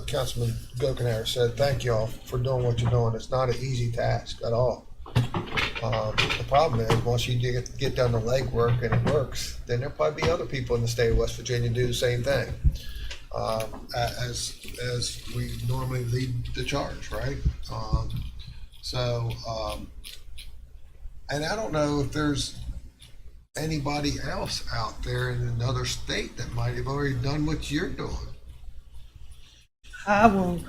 Councilman Gokenhauer said, thank you all for doing what you're doing. It's not an easy task at all. The problem is, once you get done the legwork and it works, then there'll probably be other people in the state of West Virginia do the same thing. As we normally lead the charge, right? And I don't know if there's anybody else out there in another state that might have already done what you're doing. I'll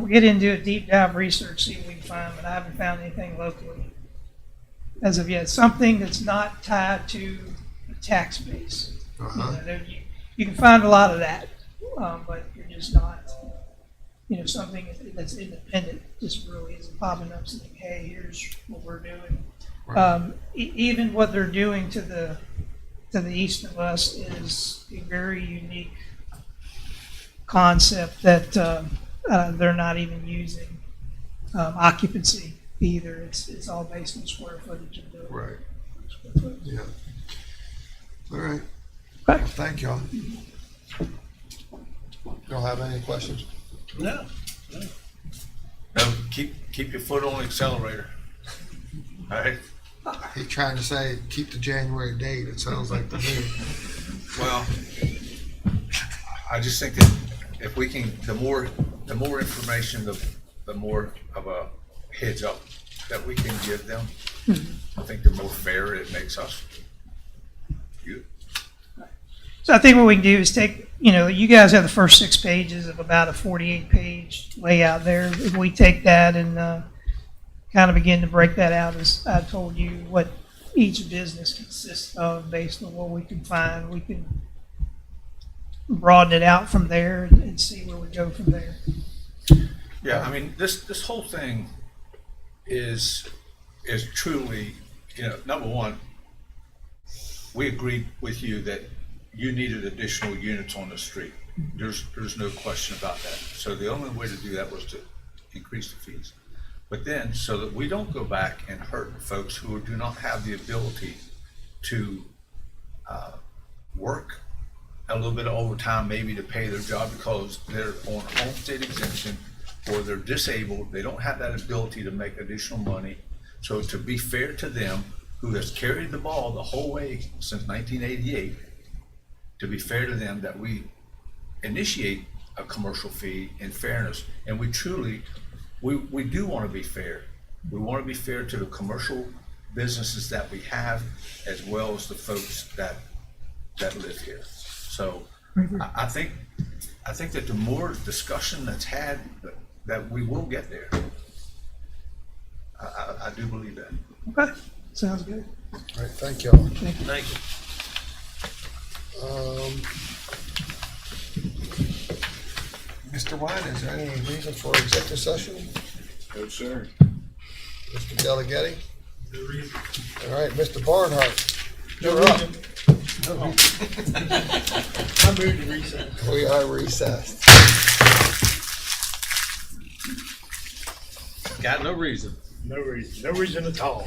get into a deep dive research, see what we can find, but I haven't found anything locally as of yet. Something that's not tied to a tax base. You can find a lot of that, but you're just not something that's independent just really isn't popping up saying, hey, here's what we're doing. Even what they're doing to the east of us is a very unique concept that they're not even using occupancy either. It's all based on square footage of building. Right. Yeah. All right. Okay. Well, thank y'all. Y'all have any questions? No. No, keep your foot on the accelerator. All right? He's trying to say, keep the January date, it sounds like to me. Well, I just think that if we can, the more information, the more of a heads up that we can give them, I think the more fair it makes us. Good. So I think what we can do is take, you guys have the first 6 pages of about a 48-page layout there. If we take that and kind of begin to break that out, as I told you, what each business consists of based on what we can find, we can broaden it out from there and see where we go from there. Yeah, I mean, this whole thing is truly, number one, we agreed with you that you needed additional units on the street. There's no question about that. So the only way to do that was to increase the fees. But then, so that we don't go back and hurt folks who do not have the ability to work a little bit of overtime, maybe to pay their job because they're on homestead exemption or they're disabled, they don't have that ability to make additional money. So to be fair to them, who has carried the ball the whole way since 1988, to be fair to them that we initiate a commercial fee in fairness. And we truly, we do want to be fair. We want to be fair to the commercial businesses that we have as well as the folks that live here. So I think that the more discussion that's had, that we will get there. I do believe that. Okay, sounds good. All right, thank y'all. Thank you. Mr. Wine, is there any reason for executive session? No, sir. Mr. Delegetti? The reason. All right, Mr. Barnhart, No you're up. reason. I moved to recess. We are recessed. Got no reason. No reason at all.